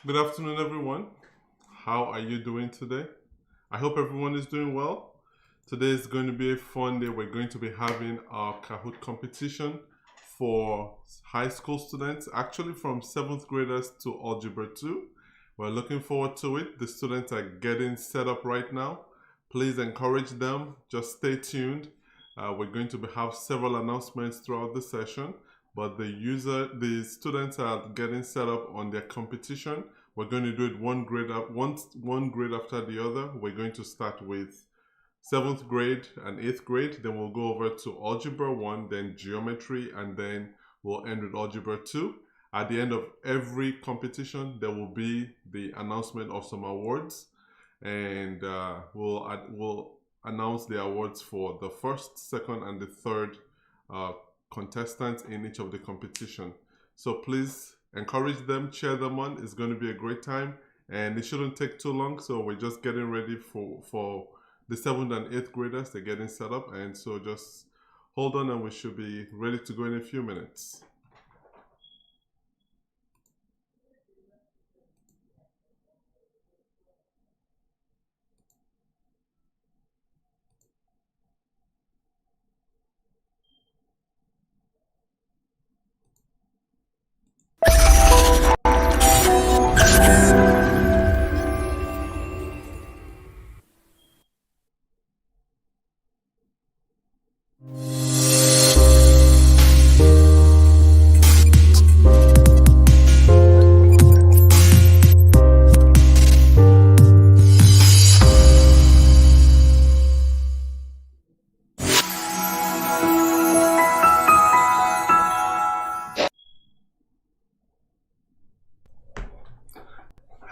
Good afternoon, everyone. How are you doing today? I hope everyone is doing well. Today is going to be a fun day. We're going to be having our Kahoot competition for high school students, actually from 7th graders to Algebra 2. We're looking forward to it. The students are getting set up right now. Please encourage them. Just stay tuned. We're going to have several announcements throughout the session, but the students are getting set up on their competition. We're going to do it one grade after the other. We're going to start with 7th grade and 8th grade. Then we'll go over to Algebra 1, then Geometry, and then we'll end with Algebra 2. At the end of every competition, there will be the announcement of some awards, and we'll announce the awards for the first, second, and the third contestants in each of the competition. So please encourage them, cheer them on. It's going to be a great time, and it shouldn't take too long. So we're just getting ready for the 7th and 8th graders. They're getting set up, and so just hold on, and we should be ready to go in a few minutes.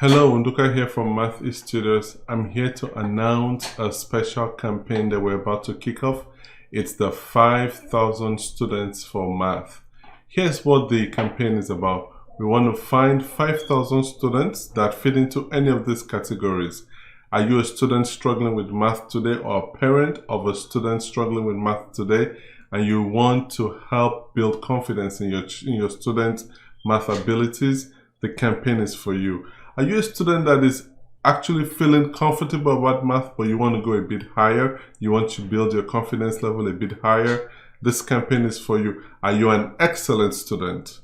Hello, Unduka here from Math East Studios. I'm here to announce a special campaign that we're about to kick off. It's the 5,000 Students for Math. Here's what the campaign is about. We want to find 5,000 students that fit into any of these categories. Are you a student struggling with math today, or a parent of a student struggling with math today, and you want to help build confidence in your students' math abilities? The campaign is for you. Are you a student that is actually feeling comfortable about math, but you want to go a bit higher? You want to build your confidence level a bit higher? This campaign is for you. Are you an excellent student,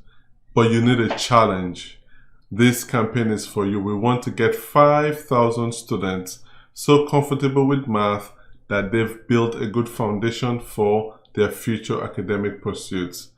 but you need a challenge? This campaign is for you. We want to get 5,000 students so comfortable with math that they've built a good foundation for their future academic pursuits.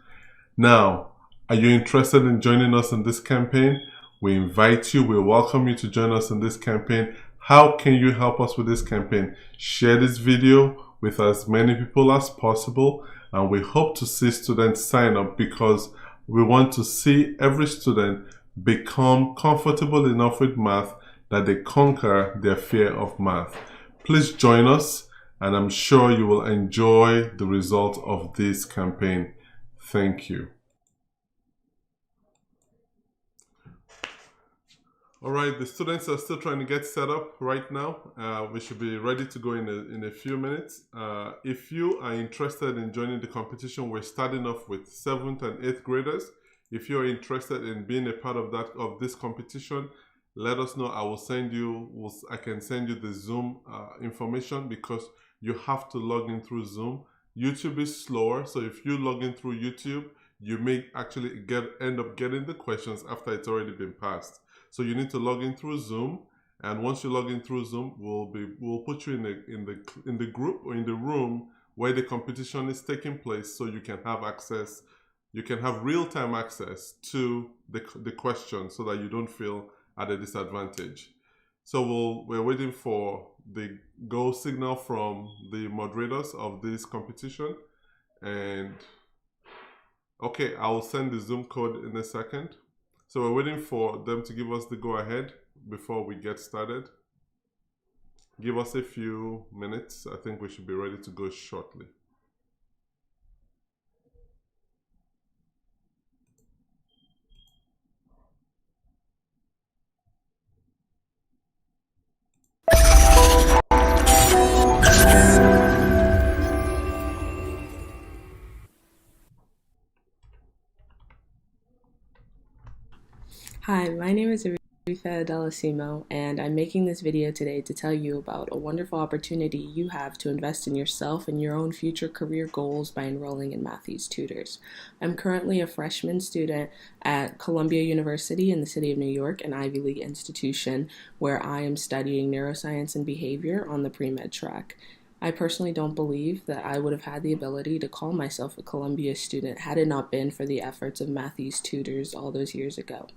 Now, are you interested in joining us in this campaign? We invite you, we welcome you to join us in this campaign. How can you help us with this campaign? Share this video with as many people as possible, and we hope to see students sign up, because we want to see every student become comfortable enough with math that they conquer their fear of math. Please join us, and I'm sure you will enjoy the result of this campaign. Thank you. All right, the students are still trying to get set up right now. We should be ready to go in a few minutes. If you are interested in joining the competition, we're starting off with 7th and 8th graders. If you're interested in being a part of this competition, let us know. I can send you the Zoom information, because you have to log in through Zoom. YouTube is slower, so if you log in through YouTube, you may actually end up getting the questions after it's already been passed. So you need to log in through Zoom, and once you log in through Zoom, we'll put you in the group or in the room where the competition is taking place, so you can have access. You can have real-time access to the question, so that you don't feel at a disadvantage. So we're waiting for the go signal from the moderators of this competition, and okay, I will send the Zoom code in a second. So we're waiting for them to give us the go-ahead before we get started. Give us a few minutes. I think we should be ready to go shortly. Hi, my name is Delosimo, and I'm making this video today to tell you about a wonderful opportunity you have to invest in yourself and your own future career goals by enrolling in Matthews Tutors. I'm currently a freshman student at Columbia University in the city of New York, an Ivy League institution where I am studying neuroscience and behavior on the pre-med track. I personally don't believe that I would have had the ability to call myself a Columbia student had it not been for the efforts of Matthews Tutors all those years ago.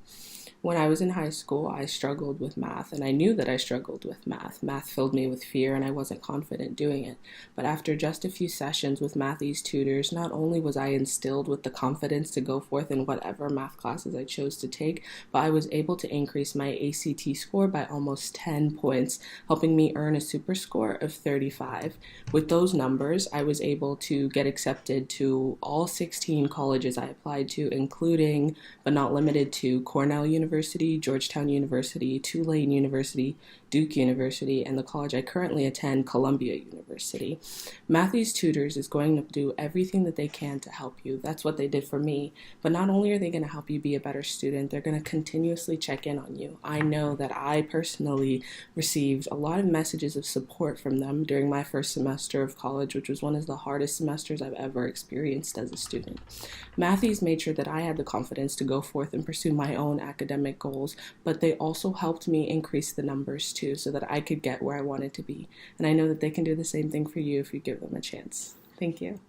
When I was in high school, I struggled with math, and I knew that I struggled with math. Math filled me with fear, and I wasn't confident doing it. But after just a few sessions with Matthew's tutors, not only was I instilled with the confidence to go forth in whatever math classes I chose to take, but I was able to increase my ACT score by almost 10 points, helping me earn a super score of 35. With those numbers, I was able to get accepted to all 16 colleges I applied to, including, but not limited to, Cornell University, Georgetown University, Tulane University, Duke University, and the college I currently attend, Columbia University. Matthews Tutors is going to do everything that they can to help you. That's what they did for me. But not only are they going to help you be a better student, they're going to continuously check in on you. I know that I personally received a lot of messages of support from them during my first semester of college, which was one of the hardest semesters I've ever experienced as a student. Matthews made sure that I had the confidence to go forth and pursue my own academic goals, but they also helped me increase the numbers too so that I could get where I wanted to be. And I know that they can do the same thing for you if you give them a chance. Thank you.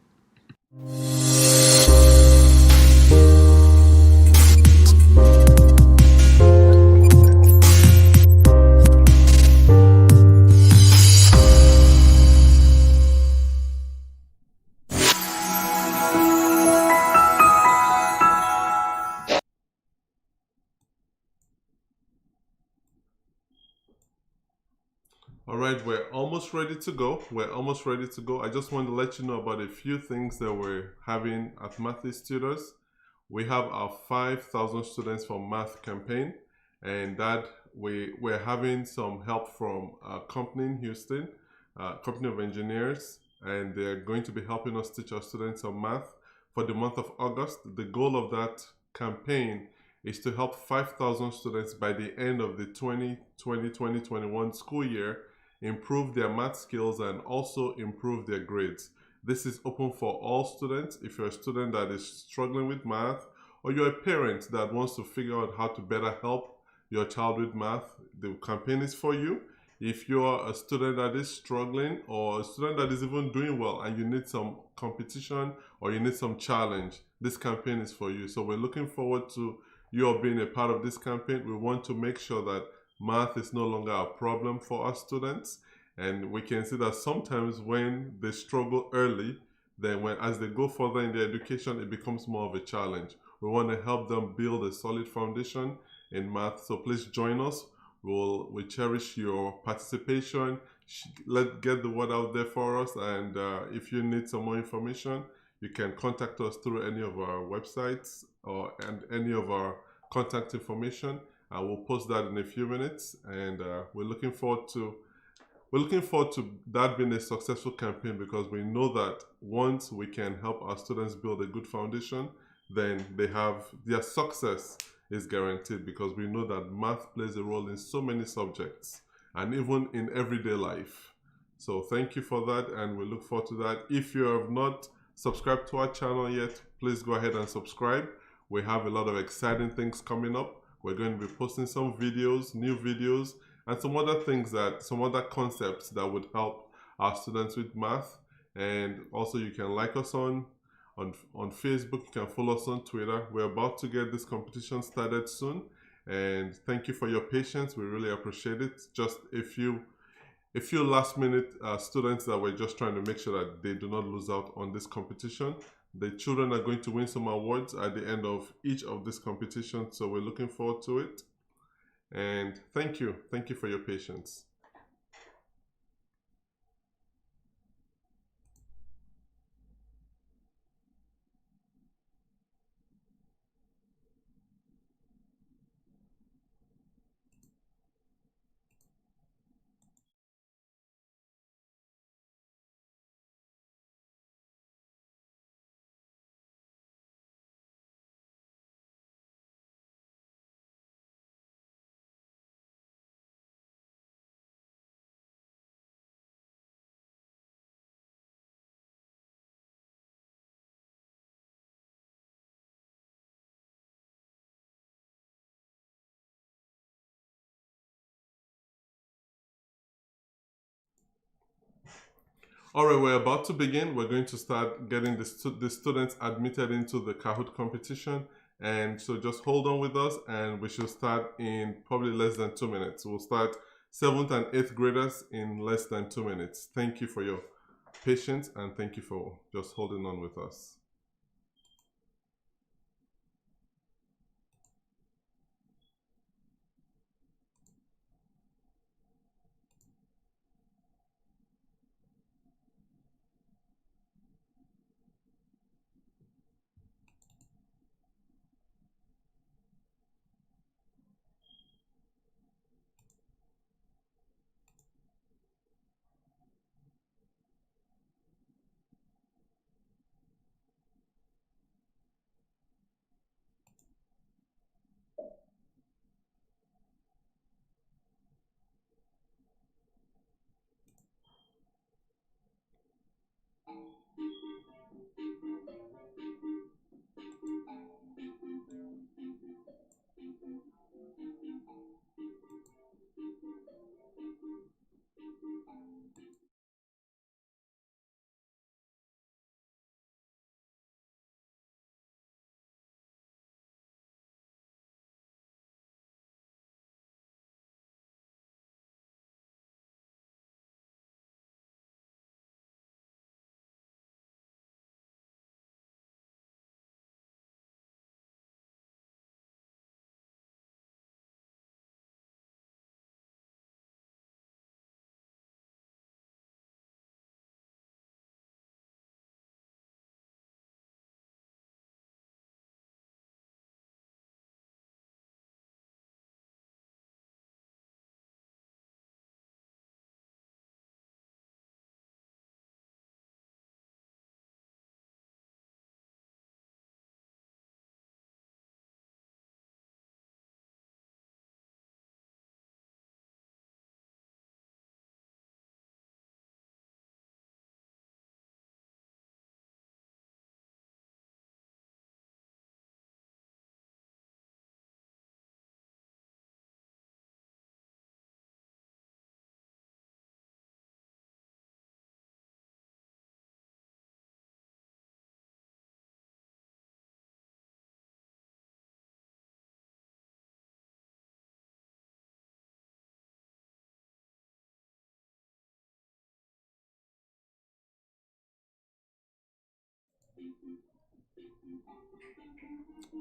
All right, we're almost ready to go. I just want to let you know about a few things that we're having at Matthews Tutors. We have our 5,000 students for math campaign, and that we're having some help from a company in Houston, a company of engineers, and they're going to be helping us teach our students some math for the month of August. The goal of that campaign is to help 5,000 students by the end of the 2020-2021 school year improve their math skills and also improve their grades. This is open for all students. If you're a student that is struggling with math, or you're a parent that wants to figure out how to better help your child with math, the campaign is for you. If you're a student that is struggling, or a student that is even doing well and you need some competition or you need some challenge, this campaign is for you. So we're looking forward to you all being a part of this campaign. We want to make sure that math is no longer a problem for our students, and we can see that sometimes when they struggle early, then as they go further in their education, it becomes more of a challenge. We want to help them build a solid foundation in math, so please join us. We cherish your participation. Let's get the word out there for us, and if you need some more information, you can contact us through any of our websites and any of our contact information. We'll post that in a few minutes, and we're looking forward to that being a successful campaign, because we know that once we can help our students build a good foundation, then their success is guaranteed, because we know that math plays a role in so many subjects and even in everyday life. So thank you for that, and we look forward to that. If you have not subscribed to our channel yet, please go ahead and subscribe. We have a lot of exciting things coming up. We're going to be posting some videos, new videos, and some other concepts that would help our students with math. And also, you can like us on Facebook. You can follow us on Twitter. We're about to get this competition started soon, and thank you for your patience. We really appreciate it. Just a few last minute students that we're just trying to make sure that they do not lose out on this competition. The children are going to win some awards at the end of each of these competitions, so we're looking forward to it. And thank you for your patience. All right, we're about to begin. We're going to start getting the students admitted into the Kahoot competition. And so just hold on with us and we should start in probably less than 2 minutes. We'll start 7th and 8th graders in less than 2 minutes. Thank you for your patience and thank you for just holding on with us.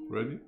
Ready?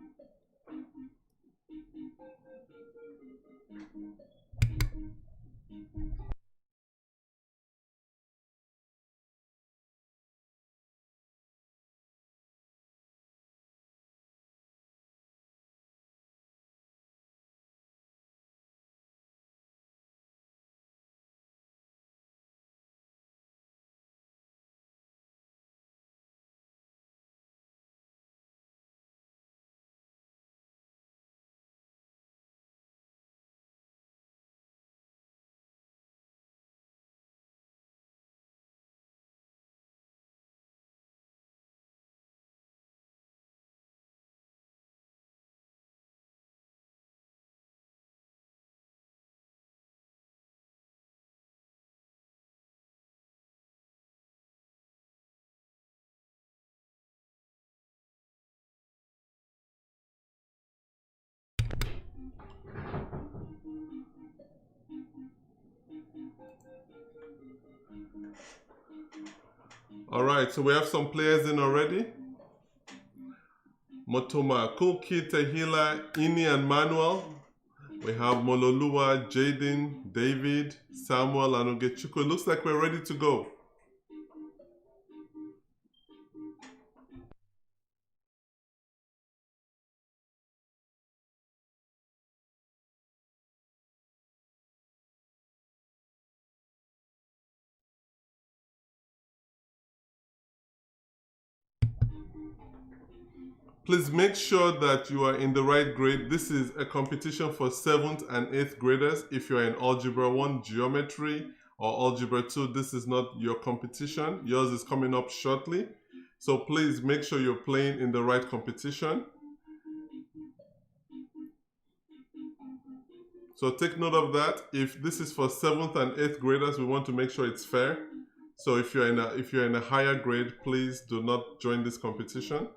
All right, so we have some players in already. Motoma, Kulki, Tehila, Ini, and Manuel. We have Mololua, Jaden, David, Samuel, and Ogechukwu. It looks like we're ready to go. Please make sure that you are in the right grade. This is a competition for 7th and 8th graders. If you're in Algebra 1, Geometry, or Algebra 2, this is not your competition. Yours is coming up shortly. So please make sure you're playing in the right competition. So take note of that. If this is for 7th and 8th graders, we want to make sure it's fair. So if you're in a higher grade, please do not join this competition.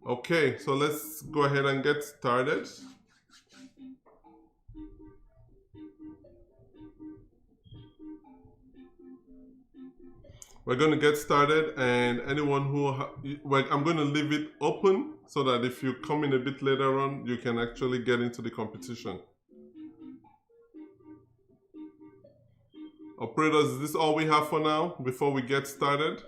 Okay, so let's go ahead and get started. We're going to get started, and anyone who I'm going to leave it open so that if you come in a bit later on, you can actually get into the competition. Operators, is this all we have for now before we get started?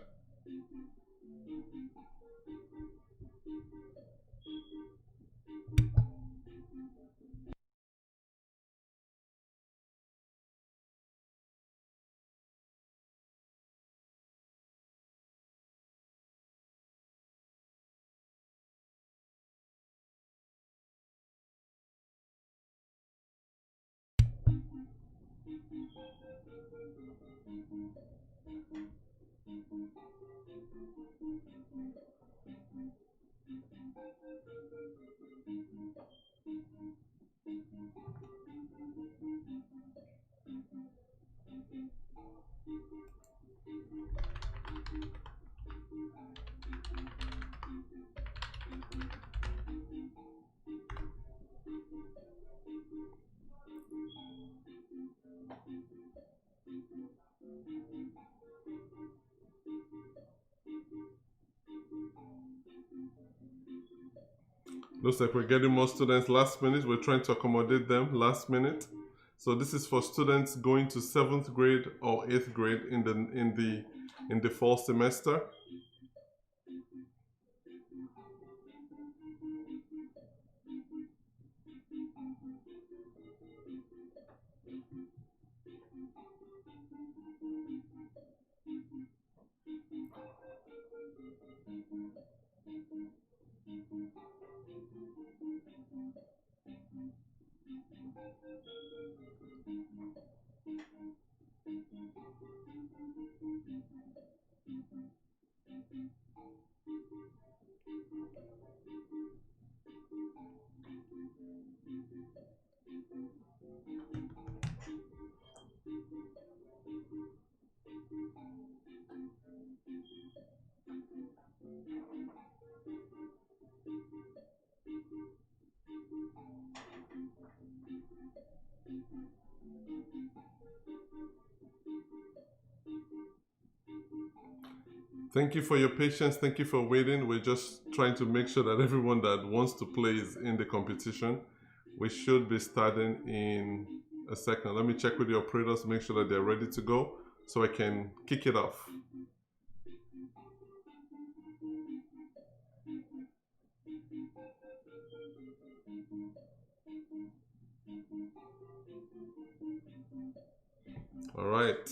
Looks like we're getting more students last minute. We're trying to accommodate them last minute. So this is for students going to 7th grade or 8th grade in the fall semester. Thank you for your patience. Thank you for waiting. We're just trying to make sure that everyone that wants to play is in the competition. We should be starting in a second. Let me check with the operators to make sure that they're ready to go so I can kick it off. All right.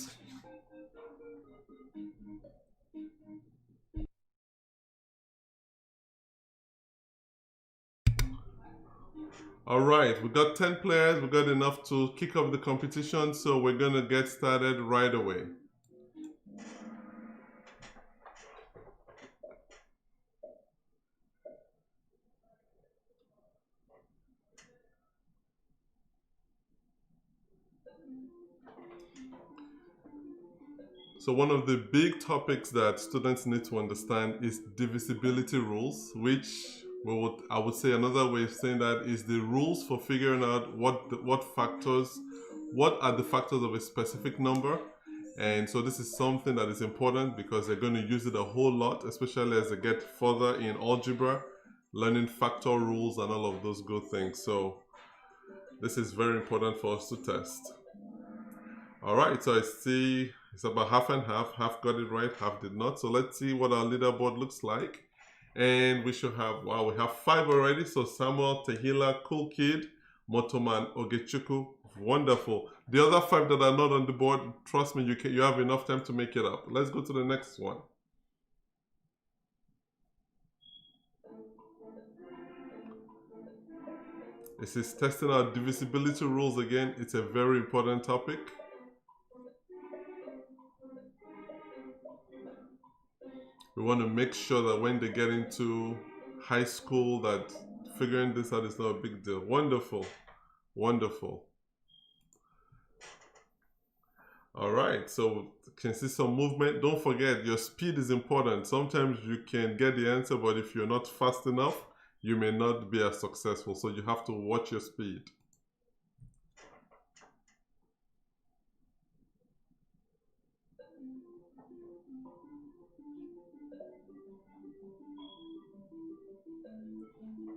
All right, we got 10 players. We got enough to kick off the competition, so we're going to get started right away. So one of the big topics that students need to understand is divisibility rules, which I would say another way of saying that is the rules for figuring out what are the factors of a specific number. And so this is something that is important because they're going to use it a whole lot, especially as they get further in algebra, learning factor rules and all of those good things. So this is very important for us to test. All right, so I see it's about half and half. Half got it right, half did not. So let's see what our leaderboard looks like. And we should have, wow, we have 5 already. So Samuel, Tehila, Cool Kid, Motoman, Ogechukwu, wonderful. The other 5 that are not on the board, trust me, you have enough time to make it up. Let's go to the next one. This is testing our divisibility rules again. It's a very important topic. We want to make sure that when they get into high school that Figuring this out is not a big deal. Wonderful. Wonderful. All right, so you can see some movement. Don't forget, your speed is important. Sometimes you can get the answer, but if you're not fast enough, you may not be as successful. So you have to watch your speed.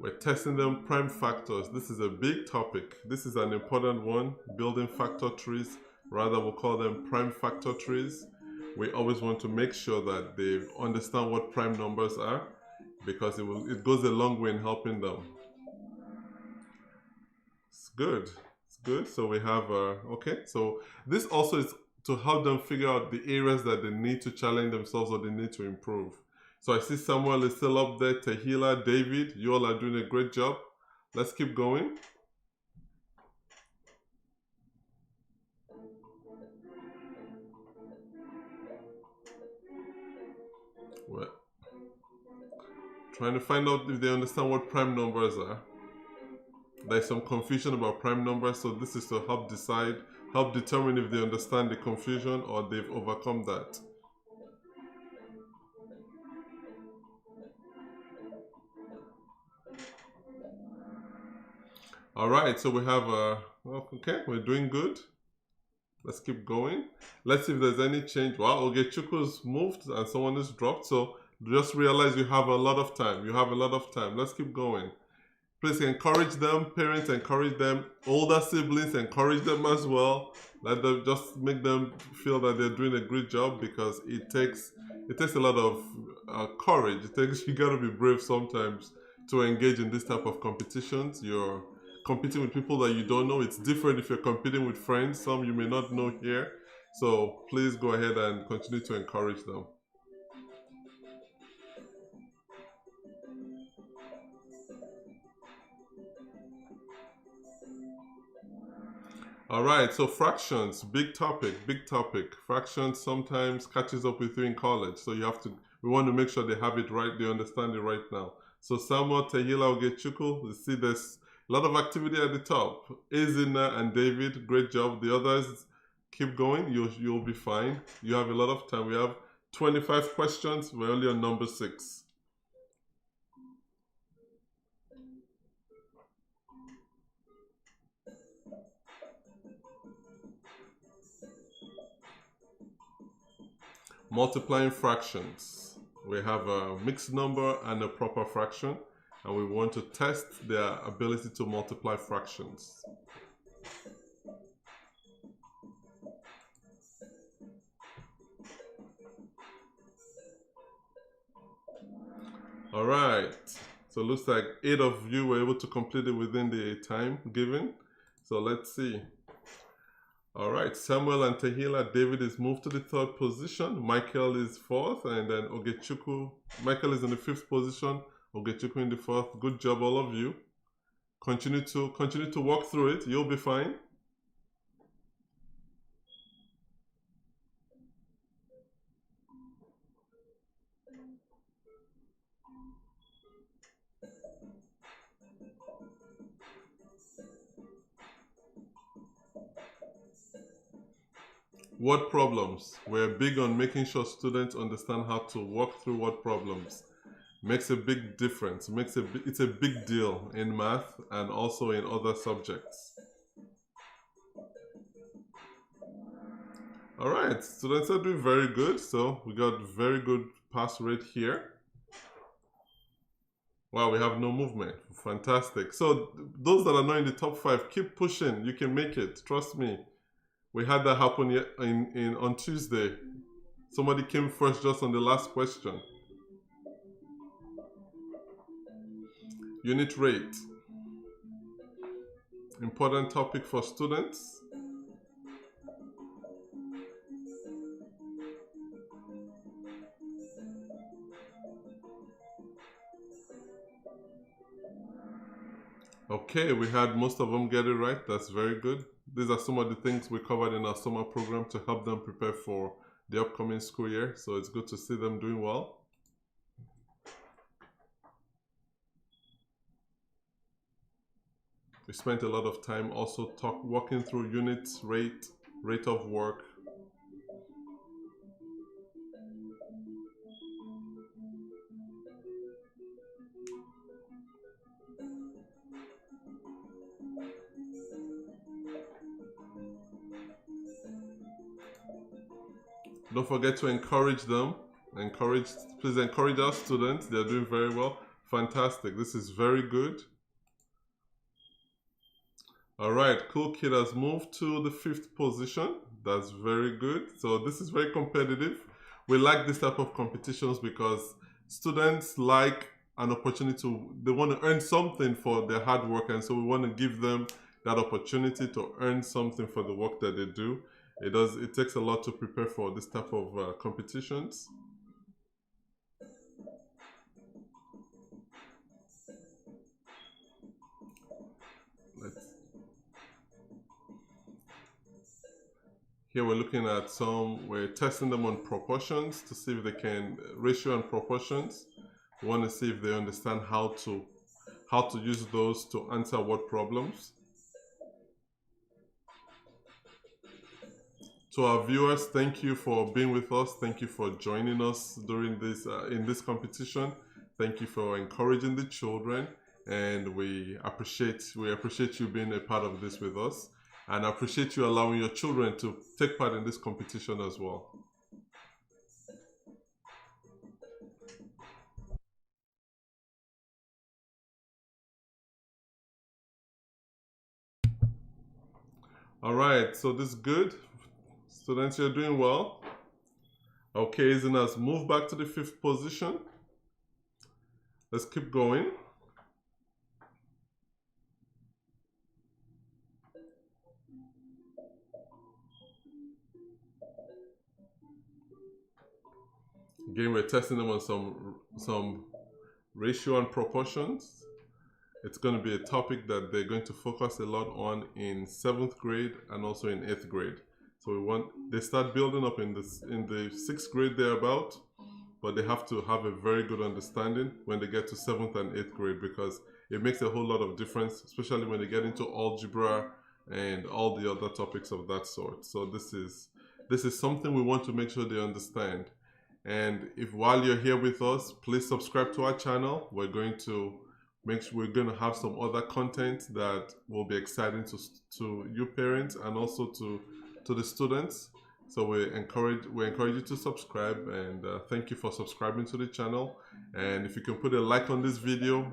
We're testing them prime factors. This is a big topic. This is an important one. Building factor trees. Rather, we'll call them prime factor trees. We always want to make sure that they understand what prime numbers are, because it goes a long way in helping them. It's good. It's good. So we have, okay. So this also is to help them figure out the areas that they need to challenge themselves or they need to improve. So I see Samuel is still up there. Tehila, David, you all are doing a great job. Let's keep going. We're trying to find out if they understand what prime numbers are. There's some confusion about prime numbers, so this is to help determine if they understand the confusion or they've overcome that. All right, so we have okay, we're doing good. Let's keep going. Let's see if there's any change. Wow, Ogechukwu's moved and someone is dropped. So just realize you have a lot of time. You have a lot of time. Let's keep going. Please encourage them. Parents, encourage them. Older siblings, encourage them as well. Let them just make them feel that they're doing a great job, because it takes a lot of courage. You got to be brave sometimes to engage in this type of competitions. You're competing with people that you don't know. It's different if you're competing with friends, some you may not know here. So please go ahead and continue to encourage them. All right, so fractions, big topic, big topic. Fractions sometimes catches up with you in college, so we want to make sure they have it right, they understand it right now. So Samuel, Tehila, Ogechukwu, you see there's a lot of activity at the top. Ezina and David, great job. The others, keep going, you'll be fine. You have a lot of time. We have 25 questions, we're only on number 6. Multiplying fractions. We have a mixed number and a proper fraction, and we want to test their ability to multiply fractions. All right, so it looks like 8 of you were able to complete it within the time given. So let's see. All right, Samuel and Tehila, David is moved to the 3rd position. Michael is 4th, and then Ogechukwu. Michael is in the 5th position. Ogechukwu in the 4th. Good job, all of you. Continue to walk through it. You'll be fine. Word problems. We're big on making sure students understand how to walk through word problems. Makes a big difference. It's a big deal in math and also in other subjects. All right, students are doing very good. So we got very good pass rate here. Wow, we have no movement. Fantastic. So those that are not in the top 5, keep pushing. You can make it. Trust me. We had that happen on Tuesday. Somebody came first just on the last question. Unit rate. Important topic for students. Okay, we had most of them get it right. That's very good. These are some of the things we covered in our summer program to help them prepare for the upcoming school year. So it's good to see them doing well. We spent a lot of time also walking through units, rate of work. Don't forget to encourage them. Please encourage our students. They're doing very well. Fantastic. This is very good. All right, cool kid has moved to the 5th position. That's very good. So this is very competitive. We like this type of competitions because students like an opportunity they want to earn something for their hard work, and so we want to give them that opportunity to earn something for the work that they do. It takes a lot to prepare for this type of competitions. Here we're looking at we're testing them on proportions to see if they can, ratio and proportions. We want to see if they understand how to use those to answer word problems. To our viewers, thank you for being with us. Thank you for joining us during this in this competition. Thank you for encouraging the children, and we appreciate you being a part of this with us, and I appreciate you allowing your children to take part in this competition as well. All right, so this is good. Students, you're doing well. Okay, Izin has moved back to the 5th position. Let's keep going. Again, we're testing them on some ratio and proportions. It's going to be a topic that they're going to focus a lot on in 7th grade and also in 8th grade. So they start building up in the 6th grade thereabout, but they have to have a very good understanding when they get to 7th and 8th grade, because it makes a whole lot of difference, especially when they get into algebra and all the other topics of that sort. So this is something we want to make sure they understand. And if while you're here with us, please subscribe to our channel. We're going to have some other content that will be exciting to you parents and also to the students. So we encourage you to subscribe, and thank you for subscribing to the channel. And if you can put a like on this video,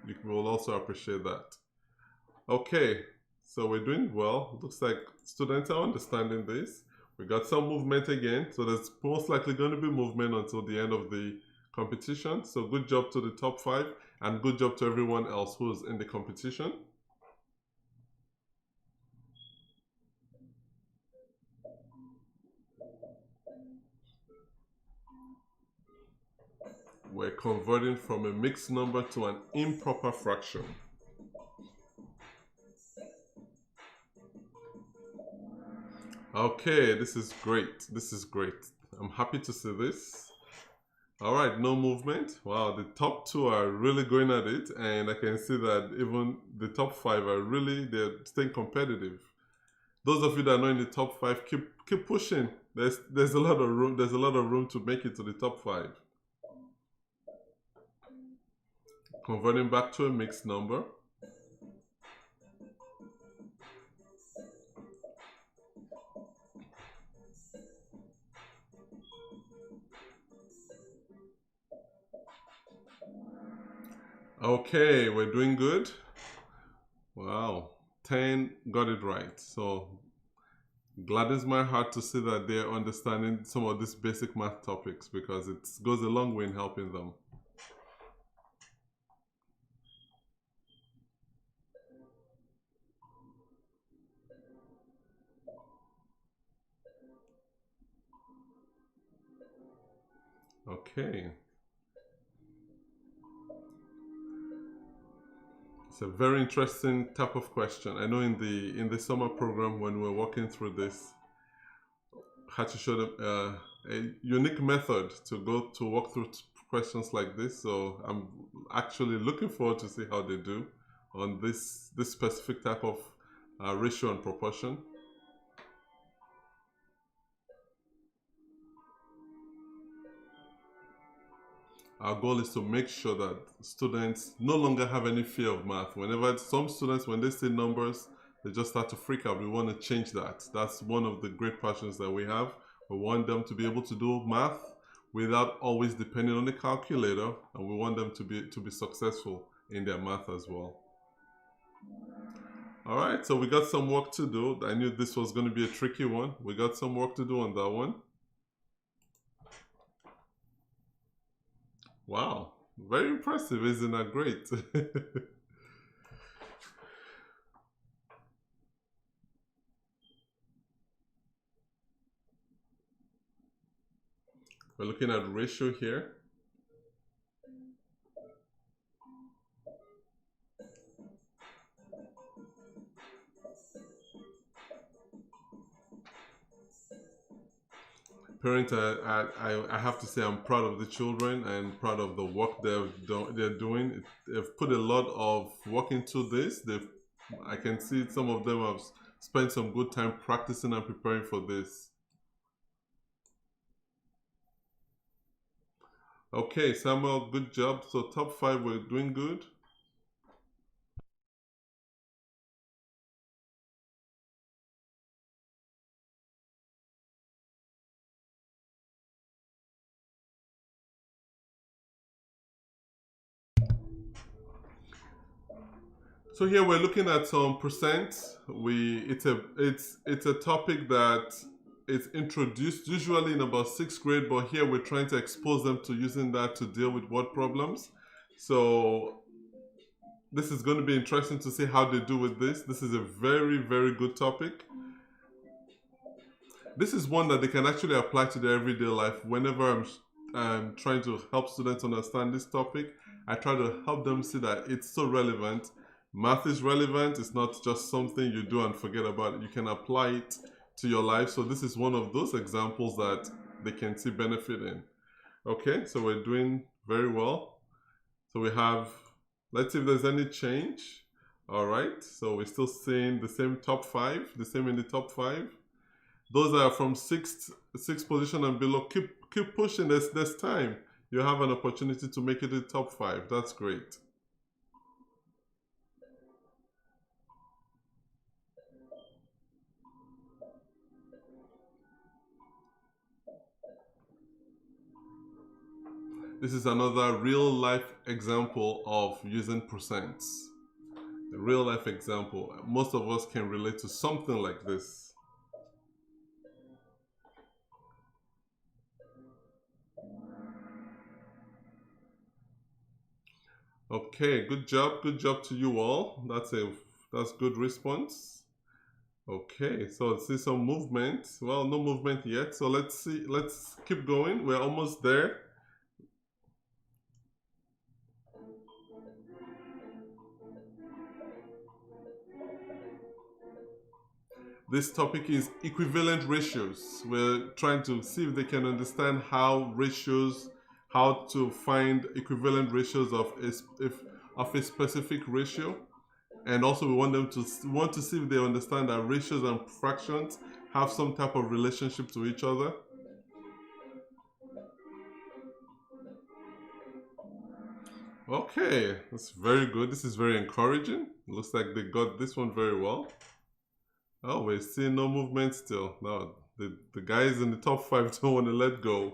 we will also appreciate that. Okay, so we're doing well. Looks like students are understanding this. We got some movement again, so there's most likely going to be movement until the end of the competition. So good job to the top 5, and good job to everyone else who's in the competition. We're converting from a mixed number to an improper fraction. Okay, this is great. This is great. I'm happy to see this. All right, no movement. Wow, the top 2 are really going at it, and I can see that even the top 5 they're staying competitive. Those of you that are not in the top 5, keep pushing. There's a lot of room. There's a lot of room to make it to the top 5. Converting back to a mixed number. Okay, we're doing good. Wow, 10 got it right. So gladdens my heart to see that they're understanding some of these basic math topics, because it goes a long way in helping them. Okay. It's a very interesting type of question. I know in the summer program, when we were working through this, had to show them a unique method to walk through questions like this. So I'm actually looking forward to see how they do on this specific type of ratio and proportion. Our goal is to make sure that students no longer have any fear of math. Whenever some students, when they see numbers, they just start to freak out. We want to change that. That's one of the great passions that we have. We want them to be able to do math without always depending on the calculator, and we want them to be successful in their math as well. All right, so we got some work to do. I knew this was going to be a tricky one. We got some work to do on that one. Wow, very impressive, isn't that great? We're looking at ratio here. Parents, I have to say I'm proud of the children and proud of the work they're doing. They've put a lot of work into this. I can see some of them have spent some good time practicing and preparing for this. Okay, Samuel, good job. So top 5, we're doing good. So here we're looking at some percent. It's a topic that is introduced usually in about 6th grade, but here we're trying to expose them to using that to deal with word problems. So this is going to be interesting to see how they do with this. This is a very, very good topic. This is one that they can actually apply to their everyday life. Whenever I'm trying to help students understand this topic, I try to help them see that it's so relevant. Math is relevant. It's not just something you do and forget about it. You can apply it to your life. So this is one of those examples that they can see benefit in. Okay, so we're doing very well. So we have, let's see if there's any change. All right, so we're still seeing the same top 5, the same in the top 5. Those that are from sixth position and below, keep pushing. There's time. You have an opportunity to make it the top 5. That's great. This is another real life example of using percents. A real life example. Most of us can relate to something like this. Okay, good job to you all. That's good response. Okay, so let's see some movement. Well, no movement yet, so let's keep going. We're almost there. This topic is equivalent ratios. We're trying to see if they can understand how to find equivalent ratios of a specific ratio. And also we want to see if they understand that ratios and fractions have some type of relationship to each other. Okay, that's very good. This is very encouraging. Looks like they got this one very well. Oh, we're seeing no movement still. No, the guys in the top 5 don't want to let go.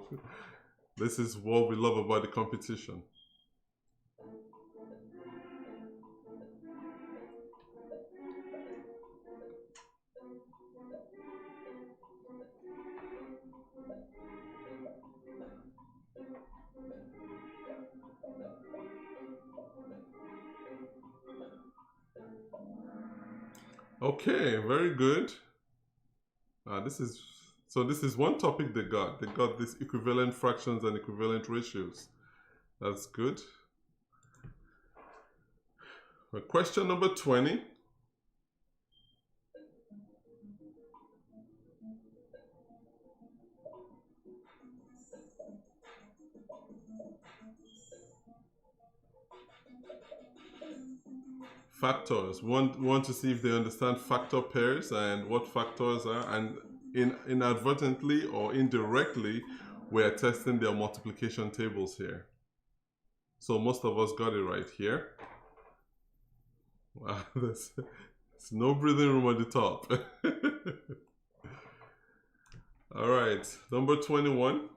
This is what we love about the competition. Okay, very good. This is one topic they got. They got these equivalent fractions and equivalent ratios. That's good. Question number 20. Factors. Want to see if they understand factor pairs and what factors are, and inadvertently or indirectly, we're testing their multiplication tables here. So most of us got it right here. Wow, there's no breathing room at the top. All right, number 21.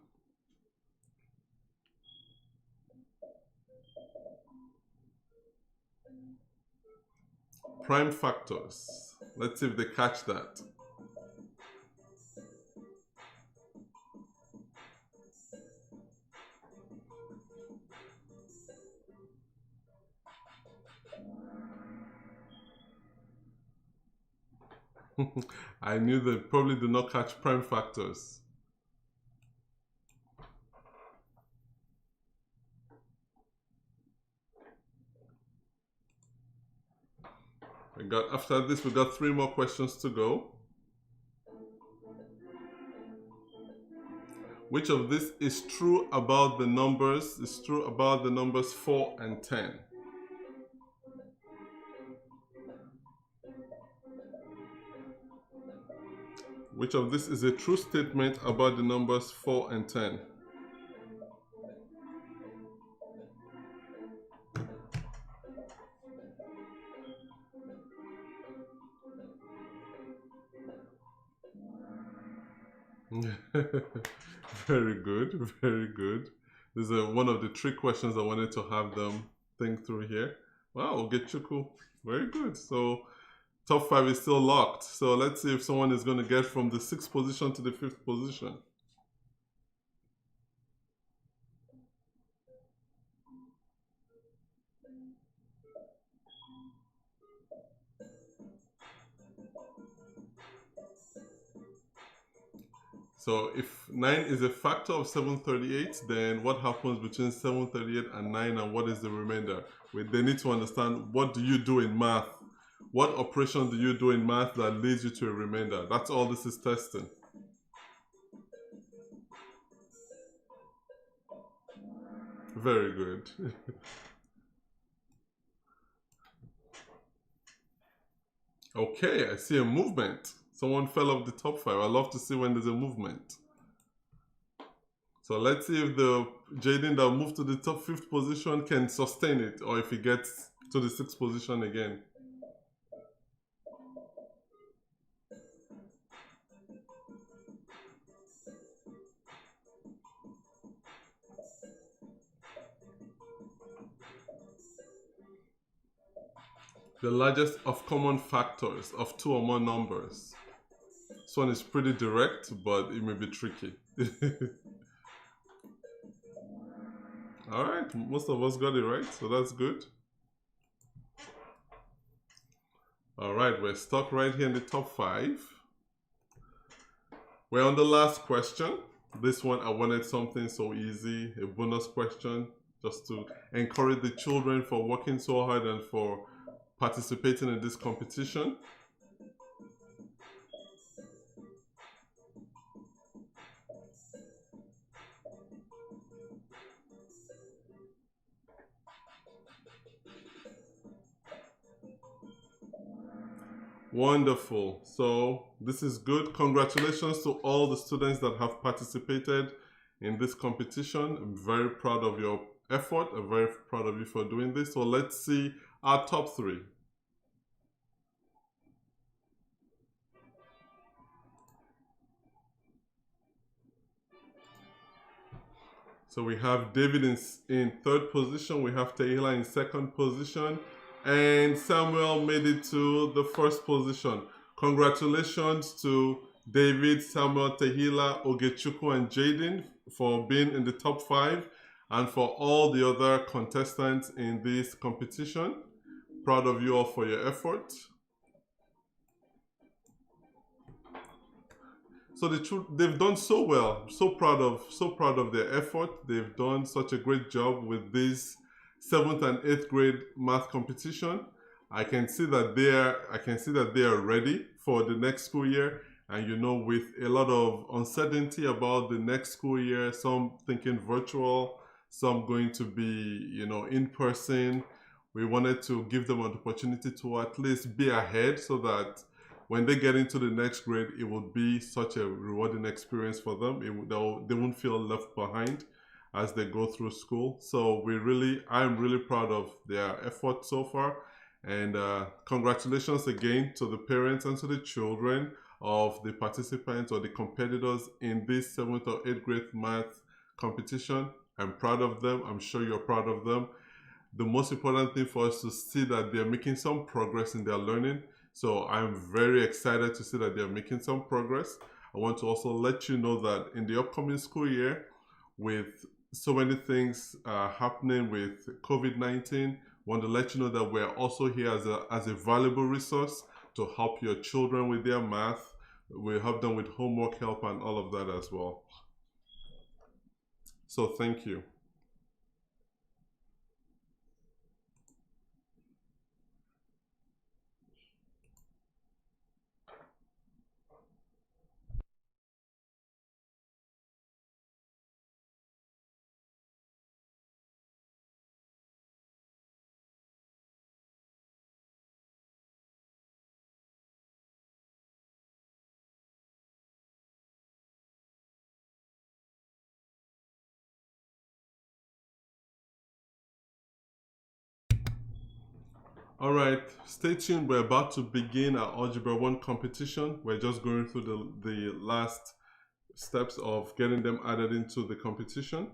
Prime factors. Let's see if they catch that. I knew they probably did not catch prime factors. After this, we got 3 more questions to go. Which of this is true about the numbers? Is true about the numbers 4 and 10? Which of this is a true statement about the numbers 4 and 10? Very good, very good. This is one of the trick questions I wanted to have them think through here. Wow, Ogechuku, very good. So top 5 is still locked. So let's see if someone is going to get from the 6th position to the 5th position. So if 9 is a factor of 738, then what happens between 738 and 9, and what is the remainder? They need to understand, what do you do in math? What operation do you do in math that leads you to a remainder? That's all this is testing. Very good. Okay, I see a movement. Someone fell off the top 5. I love to see when there's a movement. So let's see if the Jaden that moved to the top 5th position can sustain it, or if he gets to the 6th position again. The largest of common factors of 2 or more numbers. This one is pretty direct, but it may be tricky. Alright, most of us got it right, so that's good. Alright, we're stuck right here in the top 5. We're on the last question. This one, I wanted something so easy, a bonus question, just to encourage the children for working so hard and for participating in this competition. Wonderful. So this is good. Congratulations to all the students that have participated in this competition. I'm very proud of your effort. I'm very proud of you for doing this. So let's see our top 3. So we have David in 3rd position. We have Tehila in 2nd position. And Samuel made it to the 1st position. Congratulations to David, Samuel, Tehila, Ogechuku, and Jaden for being in the top 5, and for all the other contestants in this competition. Proud of you all for your effort. So they've done so well. So proud of their effort. They've done such a great job with this 7th and 8th grade math competition. I can see that they are ready for the next school year. And with a lot of uncertainty about the next school year, some thinking virtual, some going to be, in person. We wanted to give them an opportunity to at least be ahead so that when they get into the next grade, it would be such a rewarding experience for them. They won't feel left behind as they go through school. So I'm really proud of their effort so far. And congratulations again to the parents and to the children of the participants or the competitors in this 7th or 8th grade math competition. I'm proud of them. I'm sure you're proud of them. The most important thing for us to see that they're making some progress in their learning. So I'm very excited to see that they're making some progress. I want to also let you know that in the upcoming school year, with so many things happening with COVID-19, want to let you know that we're also here as a valuable resource to help your children with their math. We help them with homework help and all of that as well. So thank you. All right, stay tuned. We're about to begin our Algebra 1 competition. We're just going through the last steps of getting them added into the competition.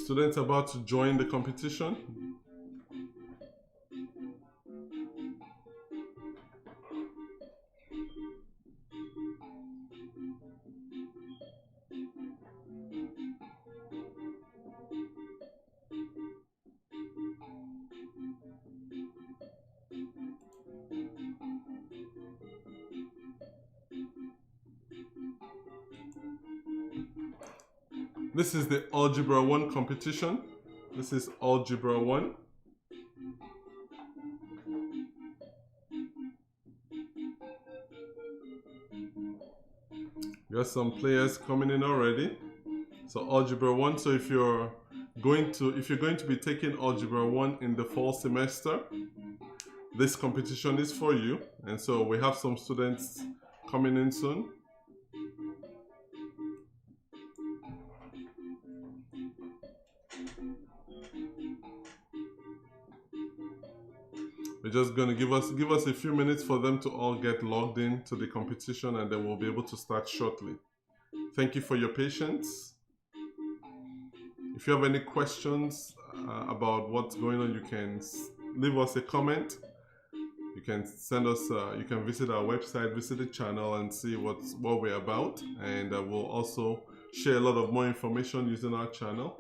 Students about to join the competition. This is the Algebra 1 competition. This is Algebra 1. Got some players coming in already. So Algebra 1. So if you're going to be taking Algebra 1 in the fall semester, this competition is for you. And so we have some students coming in soon. We're just going to give us a few minutes for them to all get logged in to the competition, and then we'll be able to start shortly. Thank you for your patience. If you have any questions about what's going on, you can leave us a comment. You can send us. You can visit our website, visit the channel, and see what we're about. And we'll also share a lot of more information using our channel.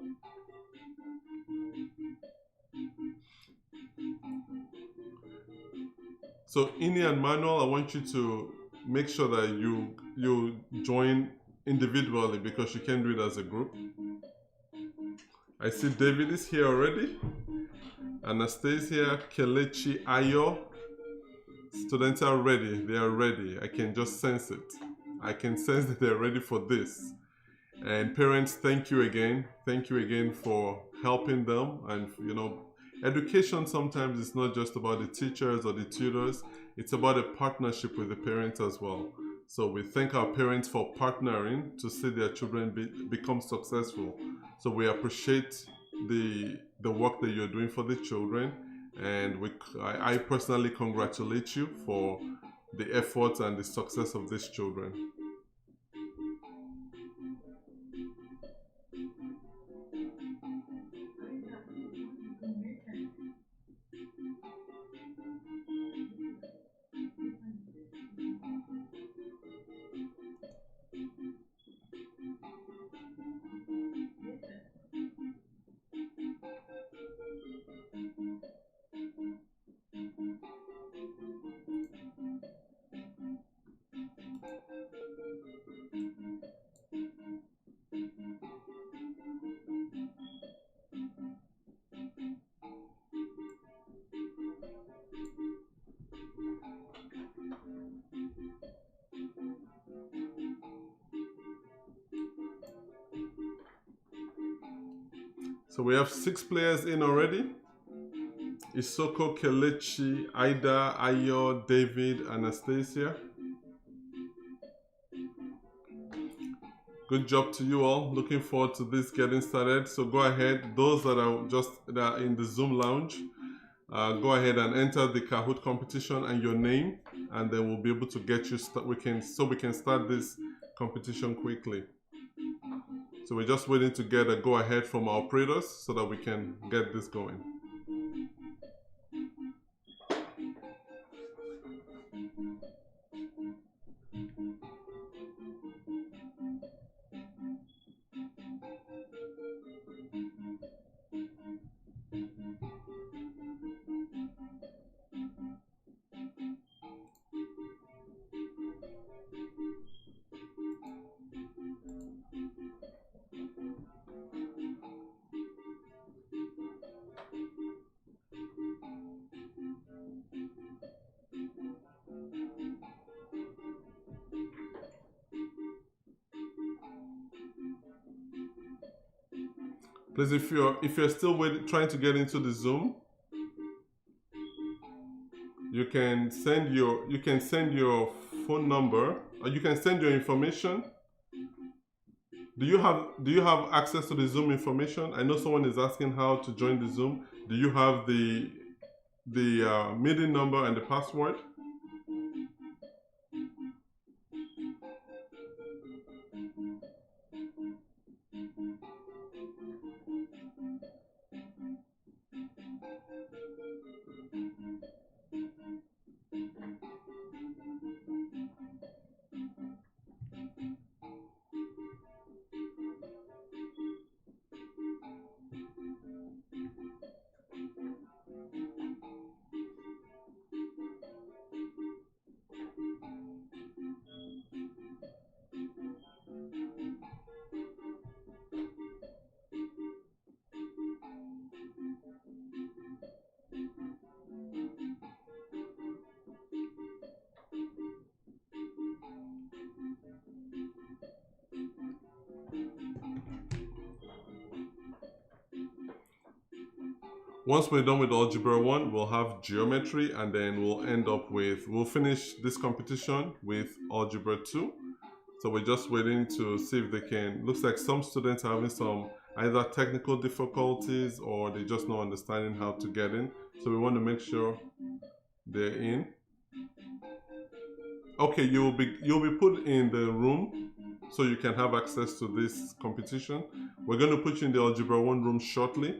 So Ini and Manuel, I want you to make sure that you join individually because you can do it as a group. I see David is here already. Anastasia, Kelechi, Ayo. Students are ready. They are ready. I can just sense it. I can sense that they're ready for this. And parents, thank you again. Thank you again for helping them. And education sometimes is not just about the teachers or the tutors. It's about a partnership with the parents as well. So we thank our parents for partnering to see their children become successful. So we appreciate the work that you're doing for the children. And I personally congratulate you for the efforts and the success of these children. So we have 6 players in already. Isoko, Kelechi, Ida, Ayo, David, Anastasia. Good job to you all. Looking forward to this getting started. So go ahead. Those that are in the Zoom lounge, go ahead and enter the Kahoot competition and your name, and then we'll be able to get you we can start this competition quickly. So we're just waiting to get a go ahead from our operators so that we can get this going. Please, if you're still trying to get into the Zoom, you can send your phone number, or you can send your information. Do you have access to the Zoom information? I know someone is asking how to join the Zoom. Do you have the meeting number and the password? Once we're done with Algebra 1, we'll have Geometry, and then we'll finish this competition with Algebra 2. So we're just waiting to see if they can. Looks like some students are having some either technical difficulties or they're just not understanding how to get in. So we want to make sure they're in. Okay, you'll be put in the room so you can have access to this competition. We're going to put you in the Algebra 1 room shortly.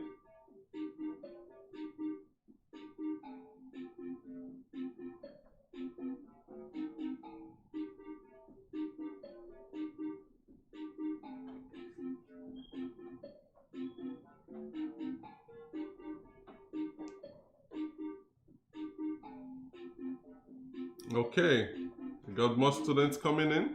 Okay, we got more students coming in.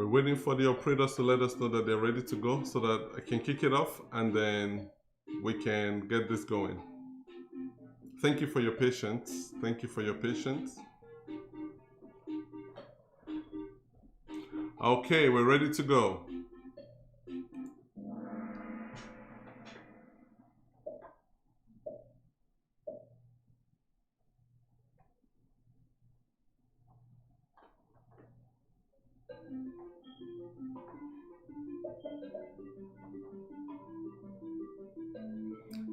We're waiting for the operators to let us know that they're ready to go so that I can kick it off and then we can get this going. Thank you for your patience. Thank you for your patience. Okay, we're ready to go.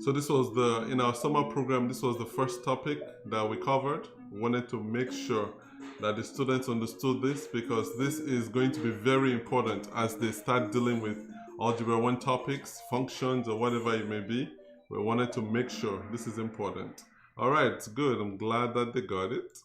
So this was in our summer program, this was the first topic that we covered. We wanted to make sure that the students understood this because this is going to be very important as they start dealing with Algebra 1 topics, functions, or whatever it may be. We wanted to make sure this is important. All right, good. I'm glad that they got it.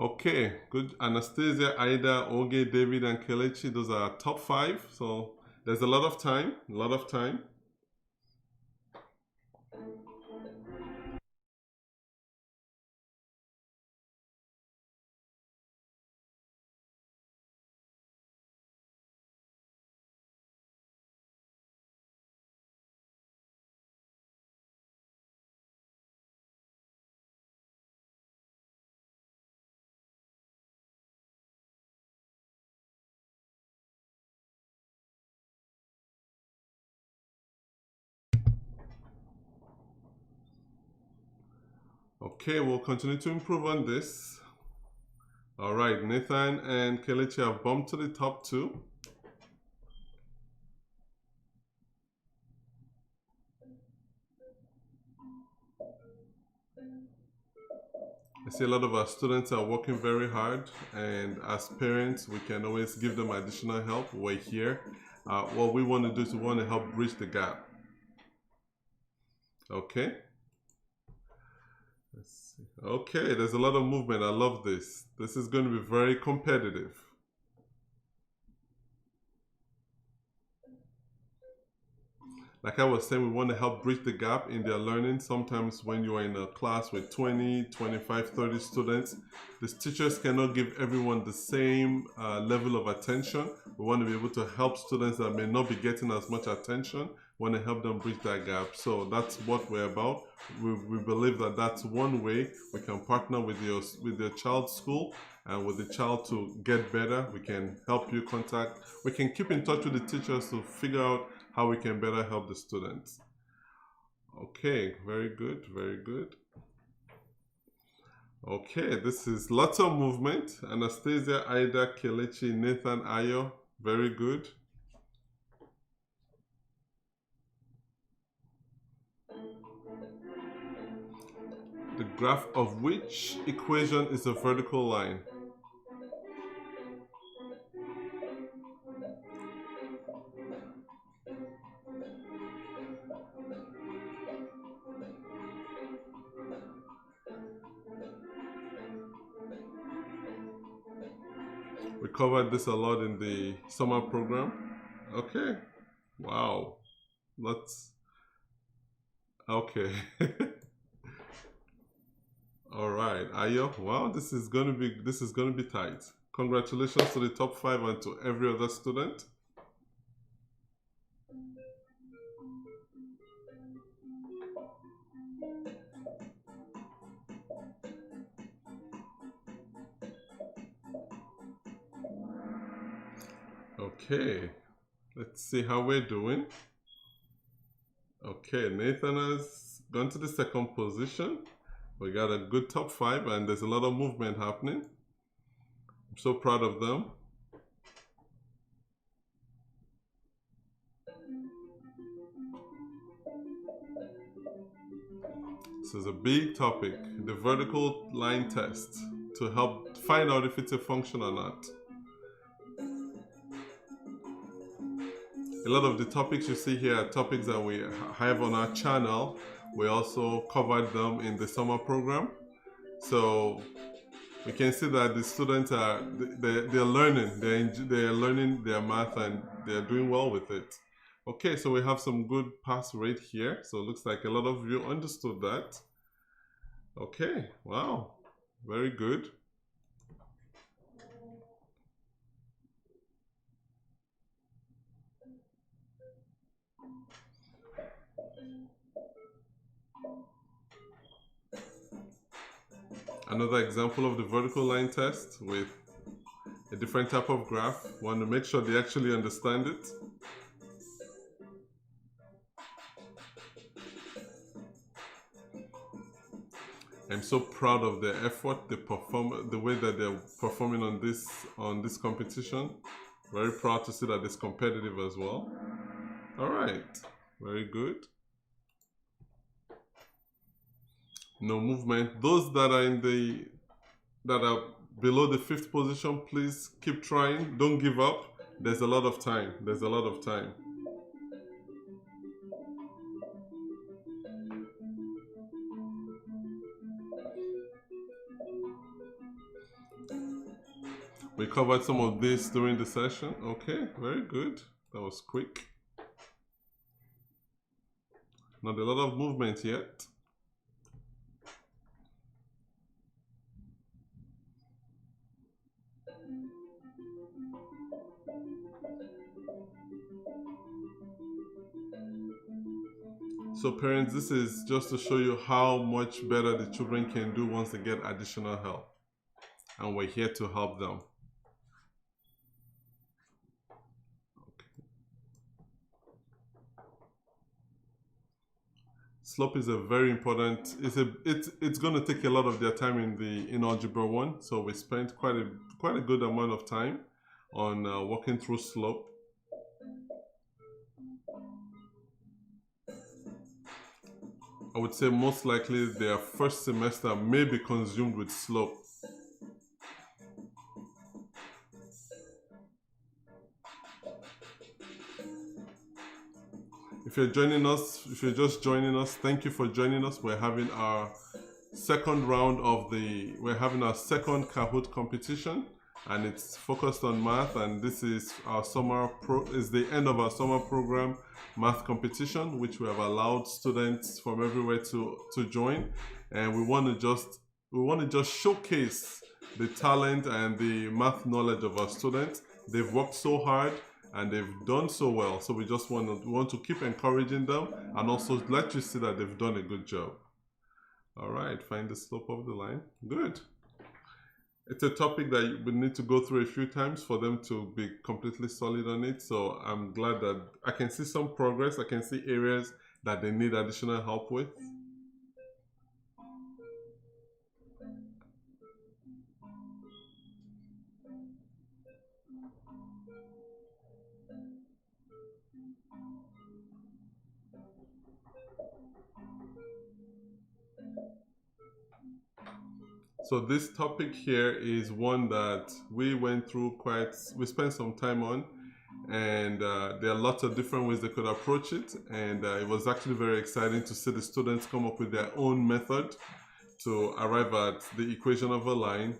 Okay, good. Anastasia, Aida, Oge, David, and Kelechi, those are top 5. So there's a lot of time, Okay, we'll continue to improve on this. All right, Nathan and Kelechi have bumped to the top 2. I see a lot of our students are working very hard, and as parents, we can always give them additional help. We're here. What we want to do is we want to help bridge the gap. Okay. Let's see. Okay, there's a lot of movement. I love this. This is going to be very competitive. Like I was saying, we want to help bridge the gap in their learning. Sometimes when you are in a class with 20, 25, 30 students, the teachers cannot give everyone the same level of attention. We want to be able to help students that may not be getting as much attention. We want to help them bridge that gap. So that's what we're about. We believe that that's one way we can partner with your child's school and with the child to get better. We can help you contact. We can keep in touch with the teachers to figure out how we can better help the students. Okay, very good, very good. Okay, this is lots of movement. Anastasia, Aida, Kelechi, Nathan, Ayo, very good. The graph of which equation is a vertical line? We covered this a lot in the summer program. Okay, wow, okay. All right, Ayo. Wow, this is gonna be tight. Congratulations to the top 5 and to every other student. Okay, let's see how we're doing. Okay, Nathan has gone to the second position. We got a good top 5 and there's a lot of movement happening. I'm so proud of them. This is a big topic, the vertical line test, to help find out if it's a function or not. A lot of the topics you see here are topics that we have on our channel. We also covered them in the summer program. So we can see that the students they're learning, they're learning their math and they're doing well with it. Okay, so we have some good pass rate here. So it looks like a lot of you understood that. Okay, wow. very good. Another example of the vertical line test with a different type of graph. Want to make sure they actually understand it. I'm so proud of their effort, the way that they're performing on this competition. Very proud to see that it's competitive as well. All right, very good. No movement. Those that are below the 5th position, please keep trying. Don't give up. There's a lot of time. There's a lot of time. We covered some of this during the session. Okay, very good. That was quick. Not a lot of movement yet. So parents, this is just to show you how much better the children can do once they get additional help. And we're here to help them. Slope is a very important. It's going to take a lot of their time in Algebra 1. So we spent quite a good amount of time on working through slope. I would say most likely their first semester may be consumed with slope. If you're just joining us, thank you for joining us. We're having our second Kahoot competition, and it's focused on math, and this is the end of our summer program math competition, which we have allowed students from everywhere to join, and we want to just showcase the talent and the math knowledge of our students. They've worked so hard and they've done so well, so we just want to keep encouraging them and also let you see that they've done a good job. All right, find the slope of the line. Good. It's a topic that we need to go through a few times for them to be completely solid on it. So I'm glad that I can see some progress. I can see areas that they need additional help with. So this topic here is one that we went through we spent some time on, and there are lots of different ways they could approach it, and it was actually very exciting to see the students come up with their own method to arrive at the equation of a line.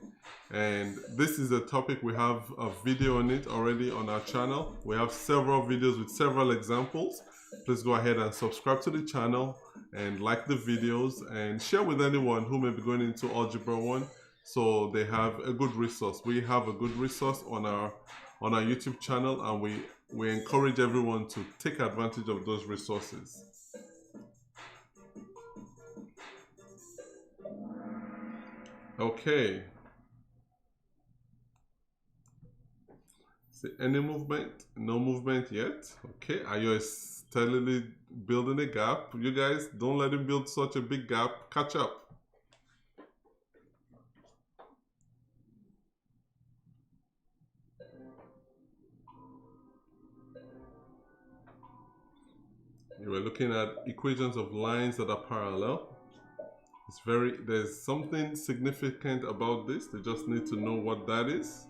And this is a topic, we have a video on it already on our channel. We have several videos with several examples. Please go ahead and subscribe to the channel and like the videos and share with anyone who may be going into Algebra 1 so they have a good resource. We have a good resource on our YouTube channel, and we encourage everyone to take advantage of those resources. Okay. See any movement? No movement yet. Okay, are you steadily building a gap? You guys, don't let him build such a big gap. Catch up. You were looking at equations of lines that are parallel. There's something significant about this. They just need to know what that is.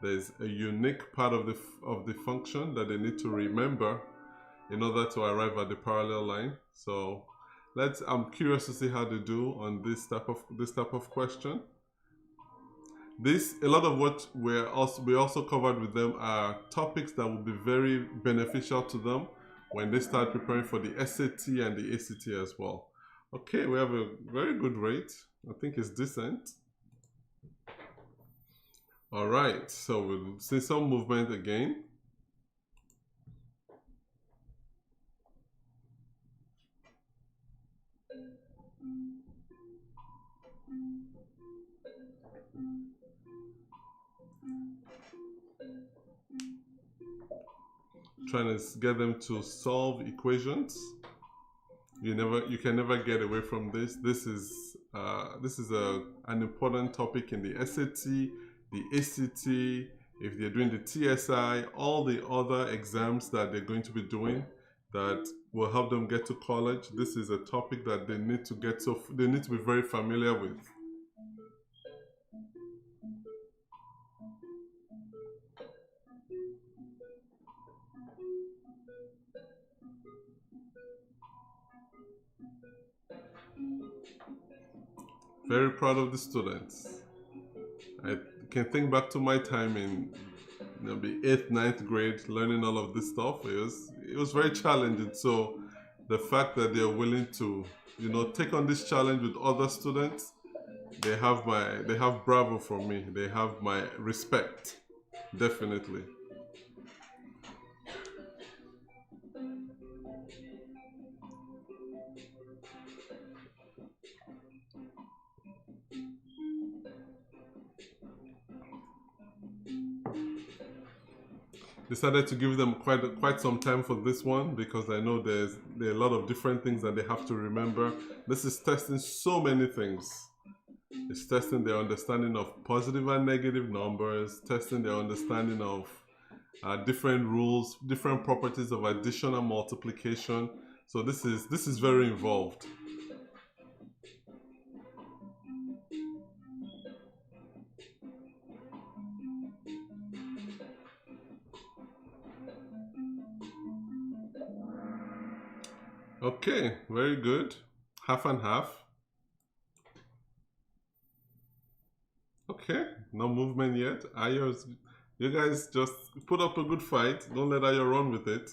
There's a unique part of the function that they need to remember in order to arrive at the parallel line. So I'm curious to see how they do on this type of question. A lot of what we also covered with them are topics that will be very beneficial to them when they start preparing for the SAT and the ACT as well. Okay, we have a very good rate. I think it's decent. All right, so we'll see some movement again. Trying to get them to solve equations. You can never get away from this. This is an important topic in the SAT, the ACT, if they're doing the TSI, all the other exams that they're going to be doing that will help them get to college. This is a topic that they need to they need to be very familiar with. Very proud of the students. I can think back to my time in the 8th, 9th grade, learning all of this stuff. It was very challenging. So the fact that they're willing to, take on this challenge with other students, they have bravo for me. They have my respect, definitely. Decided to give them quite some time for this one because I know there are a lot of different things that they have to remember. This is testing so many things. It's testing their understanding of positive and negative numbers, testing their understanding of different rules, different properties of addition and multiplication. So this is very involved. Okay, very good. Half and half. Okay, no movement yet. You guys just put up a good fight. Don't let Ayo run with it.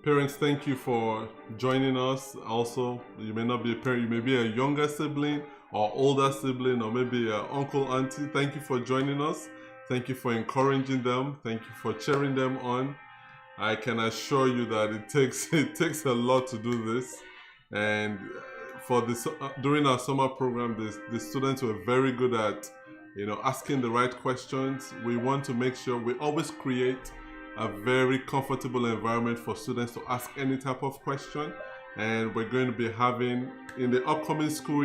Parents, thank you for joining us. Also, you may not be a parent, you may be a younger sibling or older sibling or maybe an uncle, auntie. Thank you for joining us. Thank you for encouraging them. Thank you for cheering them on. I can assure you that it takes a lot to do this. And for this during our summer program, the students were very good at asking the right questions. We want to make sure we always create a very comfortable environment for students to ask any type of question. And we're going to be having in the upcoming school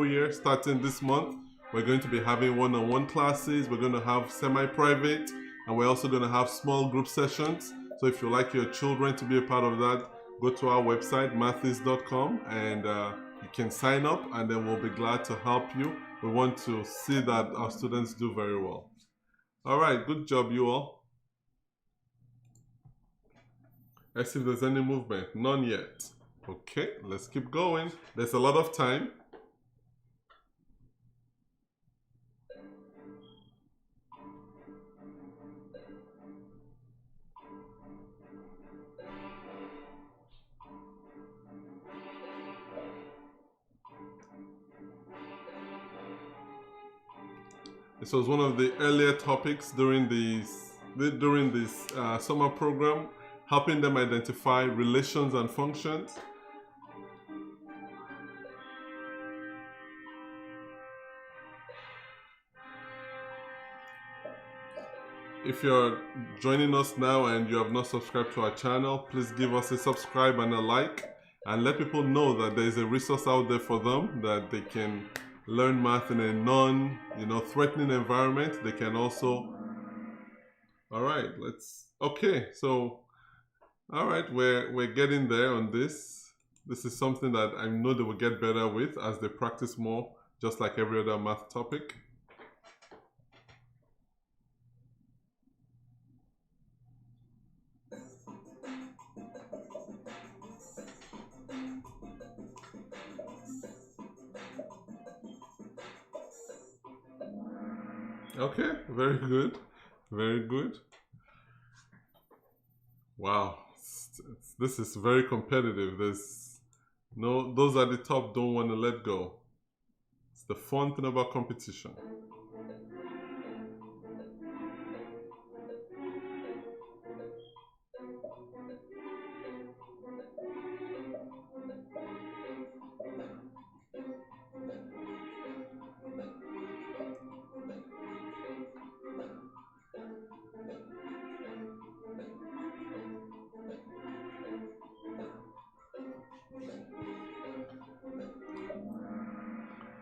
year starting this month, we're going to be having one-on-one classes. We're going to have semi-private, and we're also going to have small group sessions. So if you'd like your children to be a part of that, go to our website mathis.com and you can sign up, and then we'll be glad to help you. We want to see that our students do very well. All right, good job, you all. Let's see if there's any movement. None yet. Okay, let's keep going. There's a lot of time. This was one of the earlier topics during this summer program, helping them identify relations and functions. If you're joining us now and you have not subscribed to our channel, please give us a subscribe and a like, and let people know that there is a resource out there for them, that they can learn math in a non-threatening environment. They can also... All right, all right, we're getting there on this. This is something that I know they will get better with as they practice more, just like every other math topic. Okay, very good. Very good. Wow. This is very competitive. There's no, those at the top don't want to let go. It's the fun thing about competition.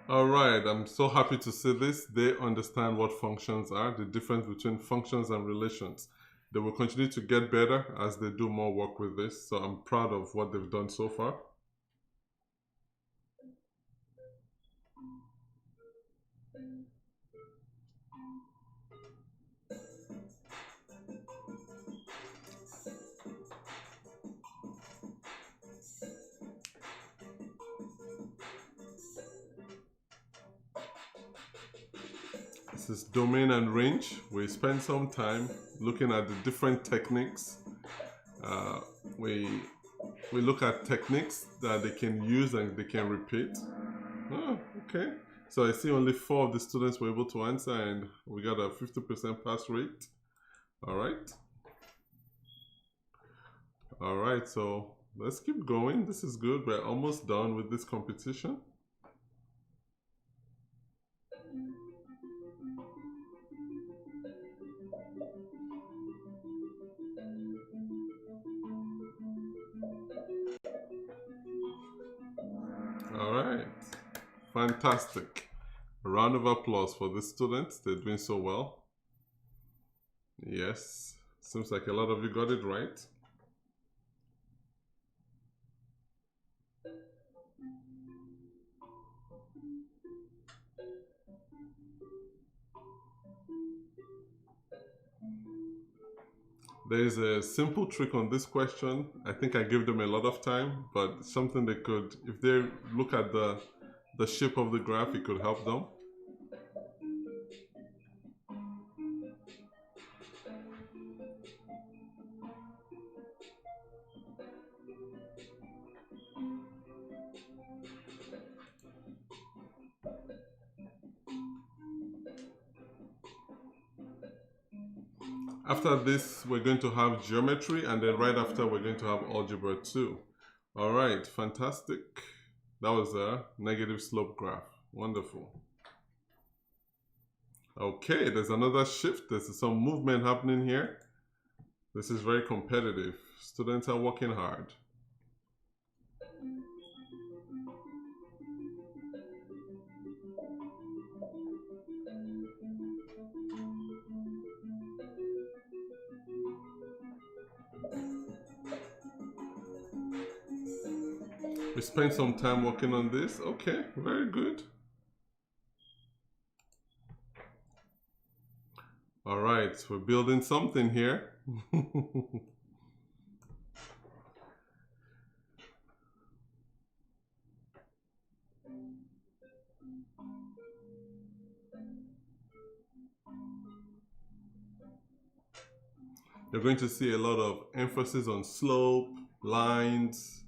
All right, I'm so happy to see this. They understand what functions are, the difference between functions and relations. They will continue to get better as they do more work with this. So I'm proud of what they've done so far. This is domain and range. We spend some time looking at the different techniques. Uh, we we look at techniques that they can use and they can repeat. Oh, okay. So I see only 4 of the students were able to answer and we got a 50% pass rate. All right. All right, so let's keep going. This is good. We're almost done with this competition. All right. Fantastic. A round of applause for the students. They're doing so well. Yes. Seems like a lot of you got it right. There's a simple trick on this question. I think I gave them a lot of time, but something they could, if they look at the shape of the graph, it could help them. After this, we're going to have geometry, and then right after, we're going to have algebra 2. All right, fantastic. That was a negative slope graph. Wonderful. Okay, there's another shift. There's some movement happening here. This is very competitive. Students are working hard. We spent some time working on this. Okay, very good. All right, we're building something here. You're going to see a lot of emphasis on slope, lines,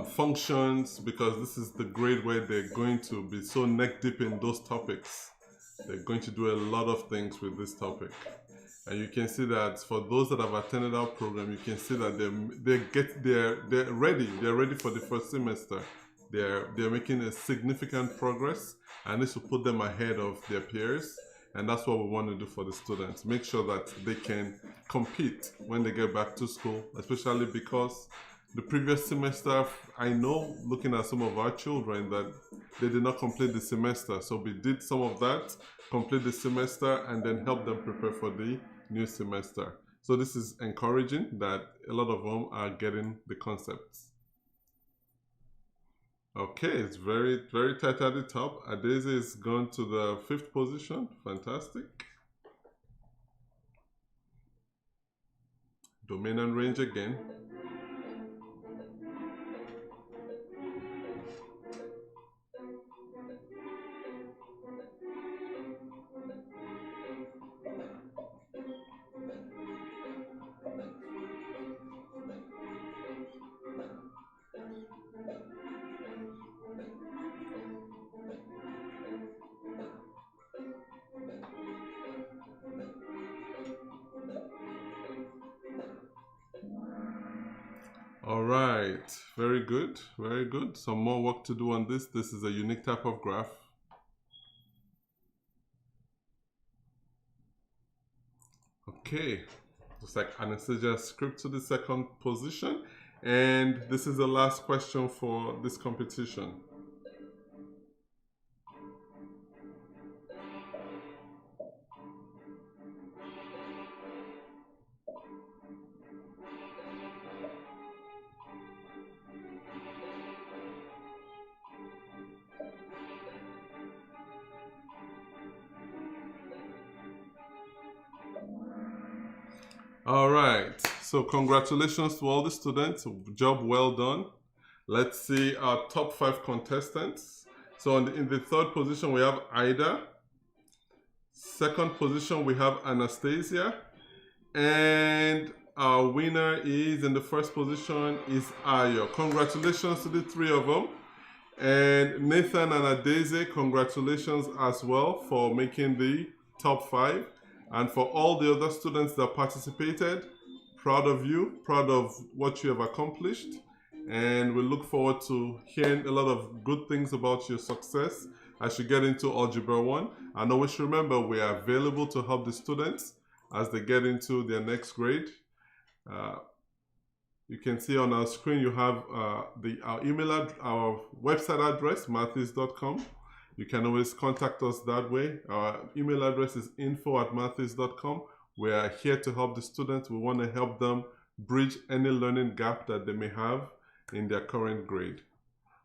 functions, because this is the grade where they're going to be so neck deep in those topics. They're going to do a lot of things with this topic. And you can see that for those that have attended our program, you can see that they're ready. They're ready for the first semester. They're making a significant progress, and this will put them ahead of their peers. And that's what we want to do for the students. Make sure that they can compete when they get back to school, especially because the previous semester, I know looking at some of our children that they did not complete the semester. So we did some of that, complete the semester, and then help them prepare for the new semester. So this is encouraging that a lot of them are getting the concepts. Okay, it's very, very tight at the top. Adese is gone to the 5th position. Fantastic. Domain and range again. All right, very good, very good. Some more work to do on this. This is a unique type of graph. Okay, looks like Anastasia script to the second position. And this is the last question for this competition. All right, so congratulations to all the students. Job well done. Let's see our top 5 contestants. So in the third position, we have Ida. Second position, we have Anastasia. And our winner is in the first position is Ayo. Congratulations to the 3 of them. And Nathan and Adeze, congratulations as well for making the top 5. And for all the other students that participated, proud of you, proud of what you have accomplished. And we look forward to hearing a lot of good things about your success as you get into Algebra 1. And always remember, we are available to help the students as they get into their next grade. You can see on our screen you have our website address, mathis.com. You can always contact us that way. Our email address is info@mathis.com. We are here to help the students. We want to help them bridge any learning gap that they may have in their current grade.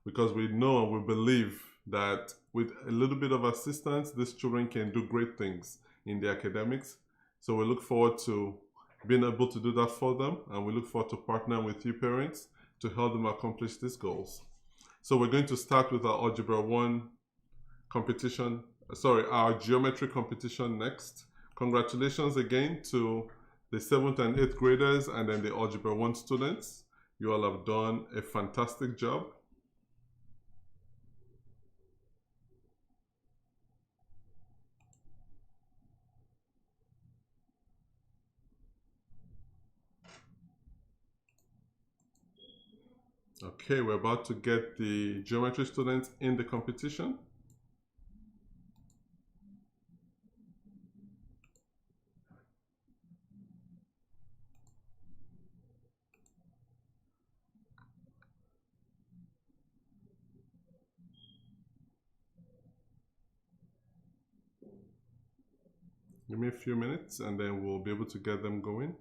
Because we know and we believe that with a little bit of assistance, these children can do great things in their academics. So we look forward to being able to do that for them, and we look forward to partnering with you parents to help them accomplish these goals. So we're going to start with our Algebra 1 competition, our geometry competition next. Congratulations again to the 7th and 8th graders and then the Algebra 1 students. You all have done a fantastic job. Okay, we're about to get the geometry students in the competition. Give me a few minutes and then we'll be able to get them going.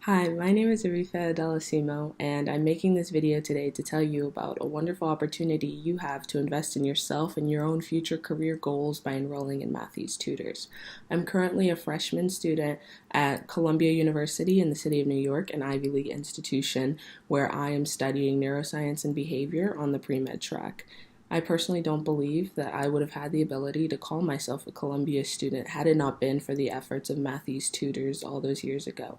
Hi, my name is Arifa Adelosimo, and I'm making this video today to tell you about a wonderful opportunity you have to invest in yourself and your own future career goals by enrolling in Matthews Tutors. I'm currently a freshman student at Columbia University in the city of New York, an Ivy League institution where I am studying neuroscience and behavior on the pre-med track. I personally don't believe that I would have had the ability to call myself a Columbia student had it not been for the efforts of Matthews Tutors all those years ago.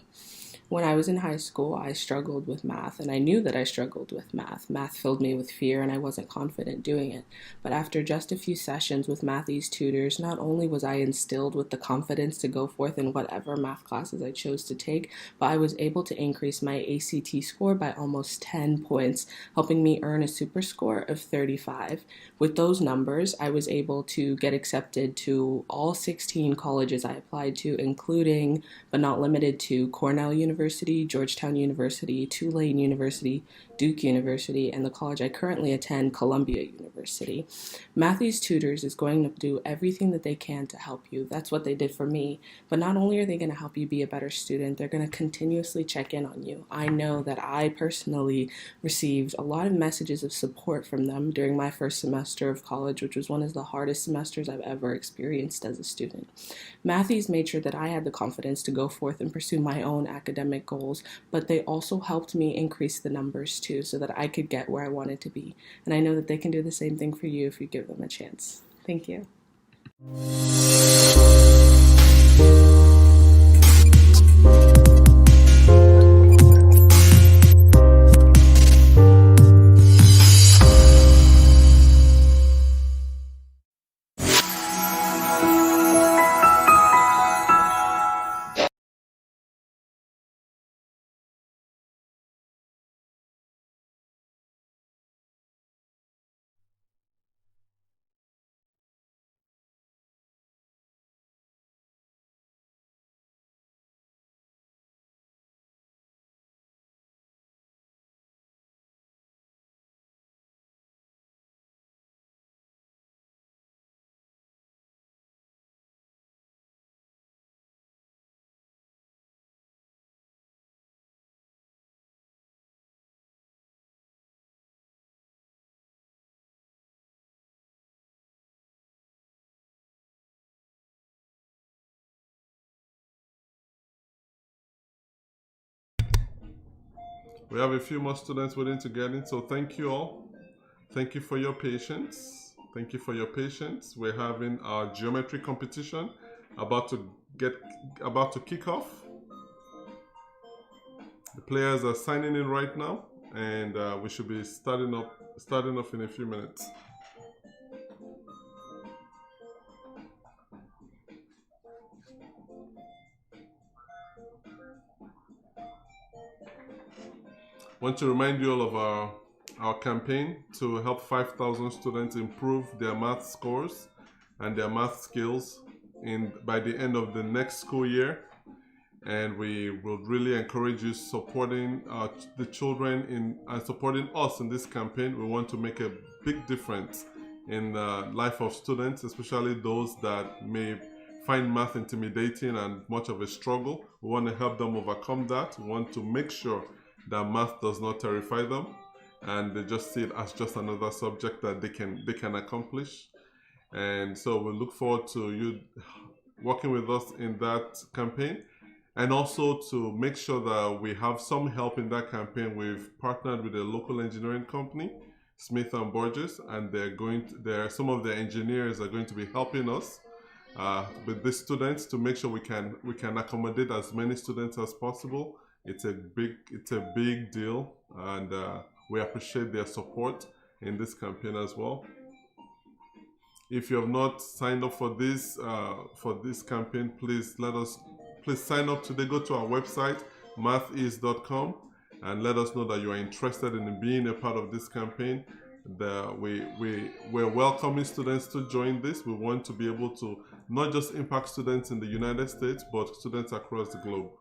When I was in high school, I struggled with math, and I knew that I struggled with math. Math filled me with fear, and I wasn't confident doing it. But after just a few sessions with Matthew's tutors, not only was I instilled with the confidence to go forth in whatever math classes I chose to take, but I was able to increase my ACT score by almost 10 points, helping me earn a super score of 35. With those numbers, I was able to get accepted to all 16 colleges I applied to, including, but not limited to, Cornell University, Georgetown University, Tulane University, Duke University, and the college I currently attend, Columbia University. Matthews Tutors is going to do everything that they can to help you. That's what they did for me. But not only are they going to help you be a better student, they're going to continuously check in on you. I know that I personally received a lot of messages of support from them during my first semester of college, which was one of the hardest semesters I've ever experienced as a student. Matthews made sure that I had the confidence to go forth and pursue my own academic goals, but they also helped me increase the numbers too so that I could get where I wanted to be. And I know that they can do the same thing for you if you give them a chance. Thank you. Thank you. We have a few more students waiting to get in, so thank you all. Thank you for your patience. Thank you for your patience. We're having our geometry competition about to kick off. The players are signing in right now, and we should be starting off in a few minutes. I want to remind you all of our campaign to help 5,000 students improve their math scores and their math skills by the end of the next school year. And we will really encourage you supporting the children and supporting us in this campaign. We want to make a big difference in the life of students, especially those that may find math intimidating and much of a struggle. We want to help them overcome that. We want to make sure that math does not terrify them and they just see it as just another subject that they can accomplish. And so we look forward to you working with us in that campaign. And also to make sure that we have some help in that campaign, we've partnered with a local engineering company, Smith and Borges, and some of the engineers are going to be helping us with the students to make sure we can accommodate as many students as possible. It's a big deal, and we appreciate their support in this campaign as well. If you have not signed up for this campaign, please sign up today. Go to our website, mathis.com, and let us know that you are interested in being a part of this campaign. We're welcoming students to join this. We want to be able to not just impact students in the United States, but students across the globe.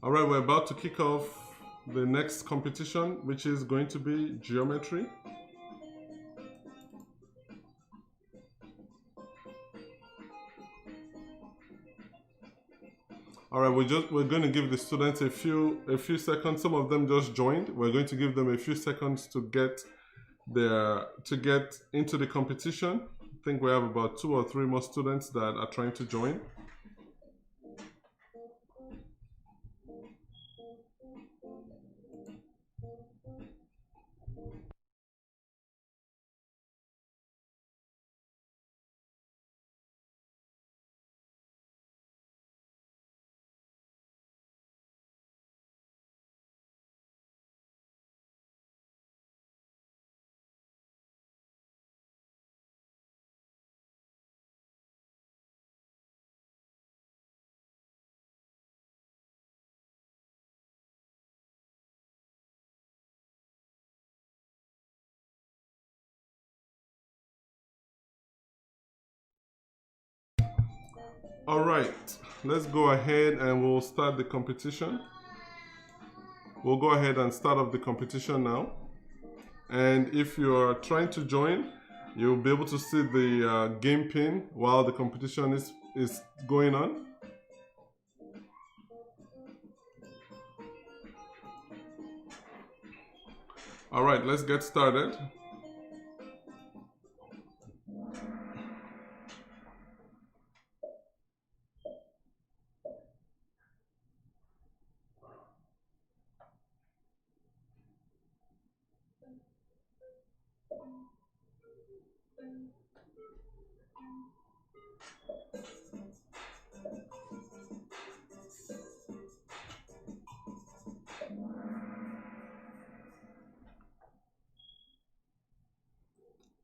All right, we're about to kick off the next competition, which is going to be geometry. All right, we're going to give the students a few seconds. Some of them just joined. We're going to give them a few seconds to get into the competition. I think we have about 2 or 3 more students that are trying to join. All right, let's go ahead and we'll start the competition. We'll go ahead and start off the competition now. And if you're trying to join, you'll be able to see the game pin while the competition is going on. All right, let's get started.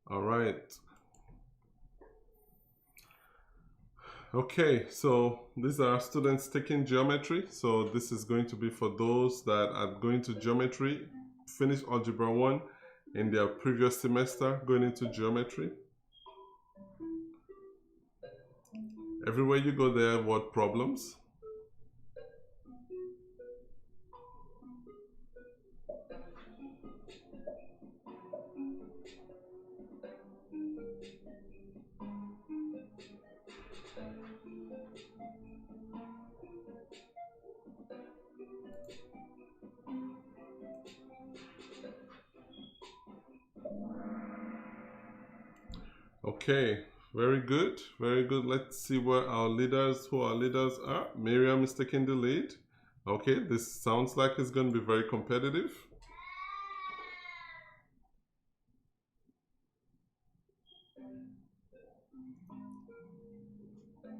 All right. Okay, so these are students taking geometry. So this is going to be for those that are going to geometry, finish Algebra 1 in their previous semester, going into geometry. Everywhere you go there, word problems. Okay, very good, very good. Let's see who our leaders are. Miriam is taking the lead. Okay, this sounds like it's going to be very competitive.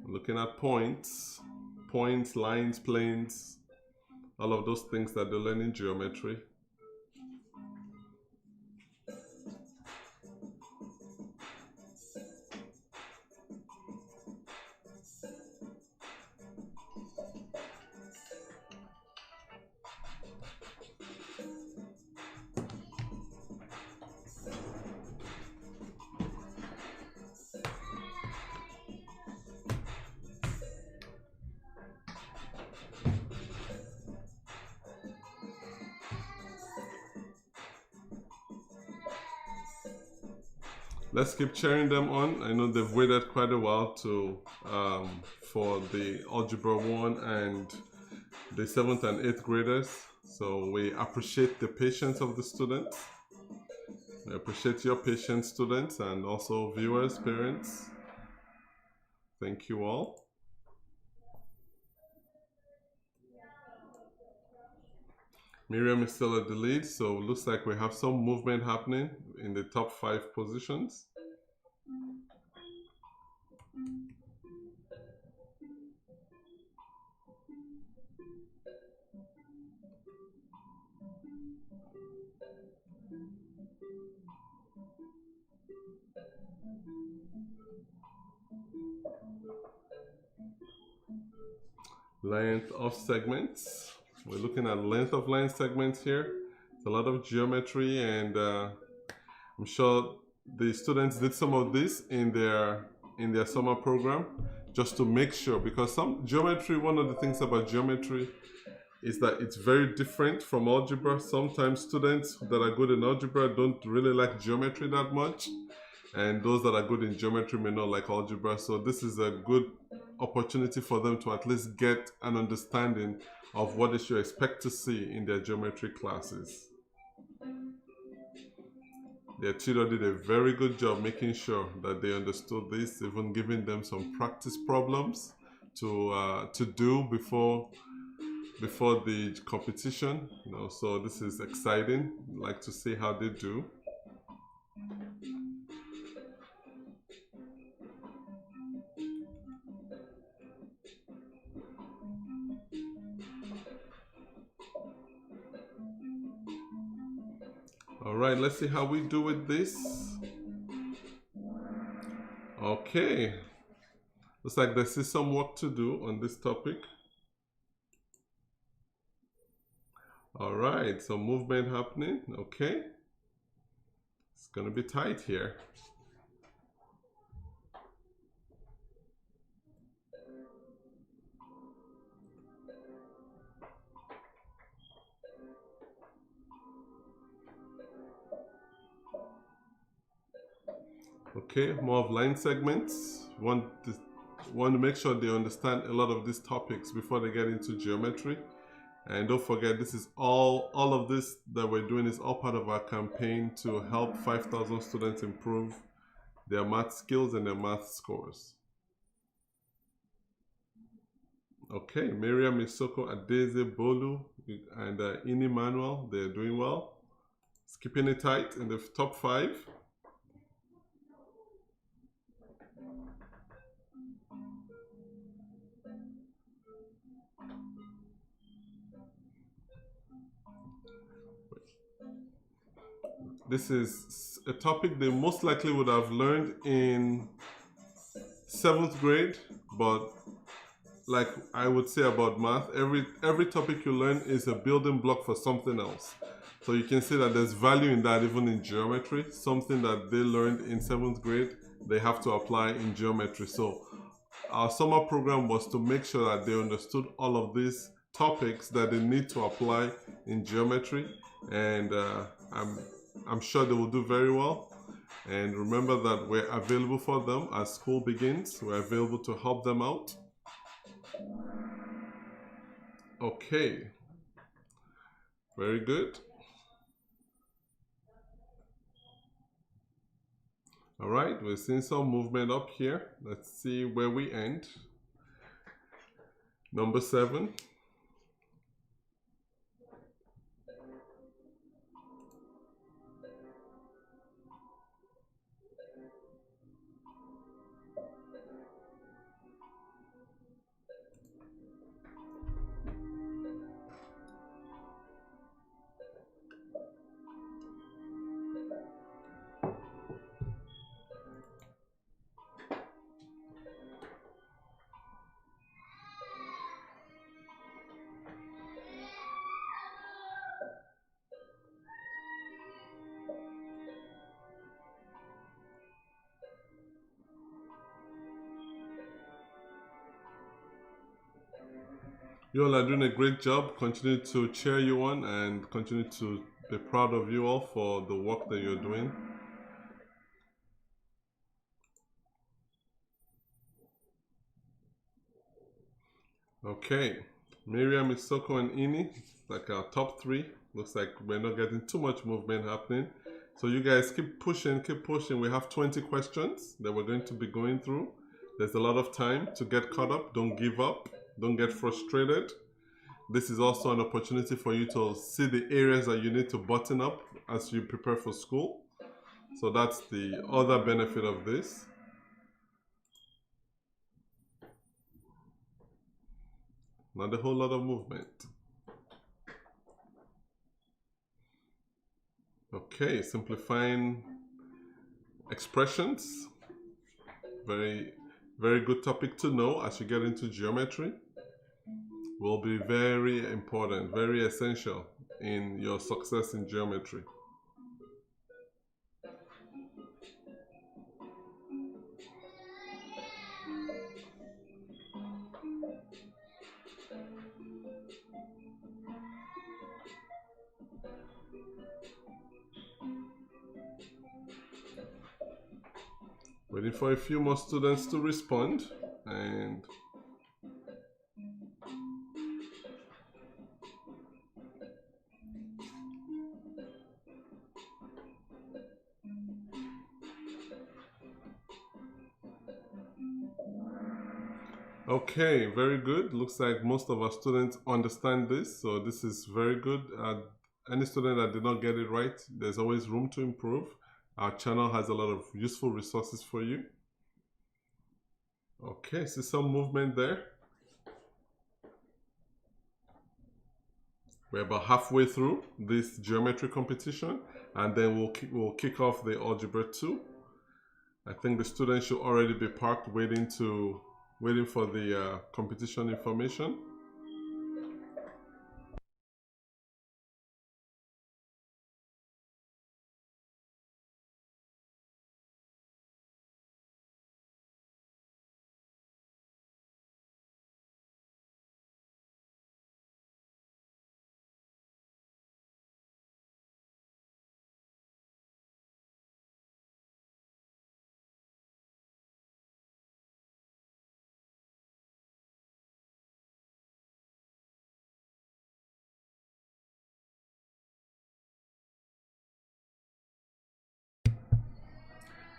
Looking at points, lines, planes, all of those things that they learn in geometry. Let's keep cheering them on. I know they've waited quite a while for the Algebra 1 and the 7th and 8th graders. So we appreciate the patience of the students. We appreciate your patience, students, and also viewers, parents. Thank you all. Miriam is still at the lead, so it looks like we have some movement happening in the top 5 positions. Length of segments. We're looking at length of line segments here. It's a lot of geometry, and I'm sure the students did some of this in their summer program just to make sure, because some geometry, one of the things about geometry is that it's very different from algebra. Sometimes students that are good in algebra don't really like geometry that much, and those that are good in geometry may not like algebra. So this is a good opportunity for them to at least get an understanding of what they should expect to see in their geometry classes. Their tutor did a very good job making sure that they understood this, even giving them some practice problems to do before the competition. So this is exciting. I'd like to see how they do. All right, let's see how we do with this. Okay, looks like there's still some work to do on this topic. All right, some movement happening. Okay, it's gonna be tight here. Okay, more of line segments. Want to make sure they understand a lot of these topics before they get into geometry. And don't forget, this is all of this that we're doing is all part of our campaign to help 5,000 students improve their math skills and their math scores. Okay, Miriam Isoko, Adeze Bolu, and Ini Manuel, they're doing well. It's keeping it tight in the top 5. This is a topic they most likely would have learned in 7th grade, but like I would say about math, every topic you learn is a building block for something else. So you can see that there's value in that even in geometry. Something that they learned in 7th grade, they have to apply in geometry. So our summer program was to make sure that they understood all of these topics that they need to apply in geometry, and I'm sure they will do very well. And remember that we're available for them as school begins. We're available to help them out. Okay, very good. All right, we're seeing some movement up here. Let's see where we end. Number 7. You all are doing a great job. Continue to cheer you on and continue to be proud of you all for the work that you're doing. Okay, Miriam, Isoko, and Ini, like our top 3. Looks like we're not getting too much movement happening. So you guys keep pushing, keep pushing. We have 20 questions that we're going to be going through. There's a lot of time to get caught up. Don't give up. Don't get frustrated. This is also an opportunity for you to see the areas that you need to button up as you prepare for school. So that's the other benefit of this. Not a whole lot of movement. Okay, simplifying expressions. Very, very good topic to know as you get into geometry. Will be very important, very essential in your success in geometry. Waiting for a few more students to respond. And okay, very good. Looks like most of our students understand this, so this is very good. Any student that did not get it right, there's always room to improve. Our channel has a lot of useful resources for you. Okay, see some movement there. We're about halfway through this geometry competition, and then we'll kick off the Algebra 2. I think the students should already be parked waiting for the competition information.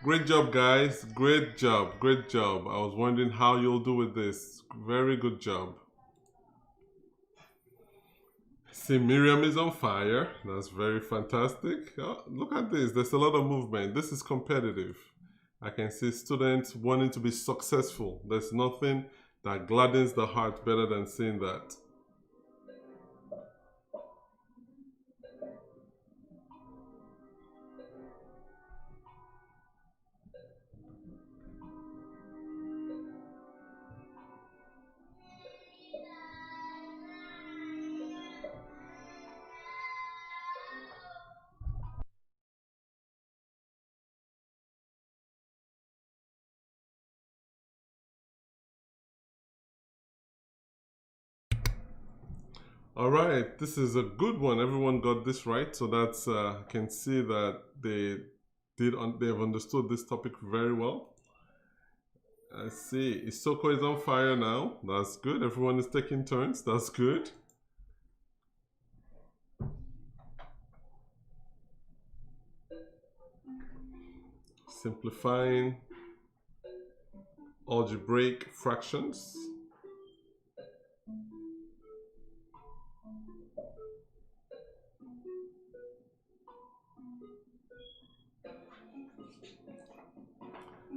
Great job, guys. Great job. Great job. I was wondering how you'll do with this. Very good job. See, Miriam is on fire. That's very fantastic. Oh, look at this. There's a lot of movement. This is competitive. I can see students wanting to be successful. There's nothing that gladdens the heart better than seeing that. All right, this is a good one. Everyone got this right, so that's I can see that they've understood this topic very well. I see. Isoko is on fire now. That's good. Everyone is taking turns. That's good. Simplifying algebraic fractions.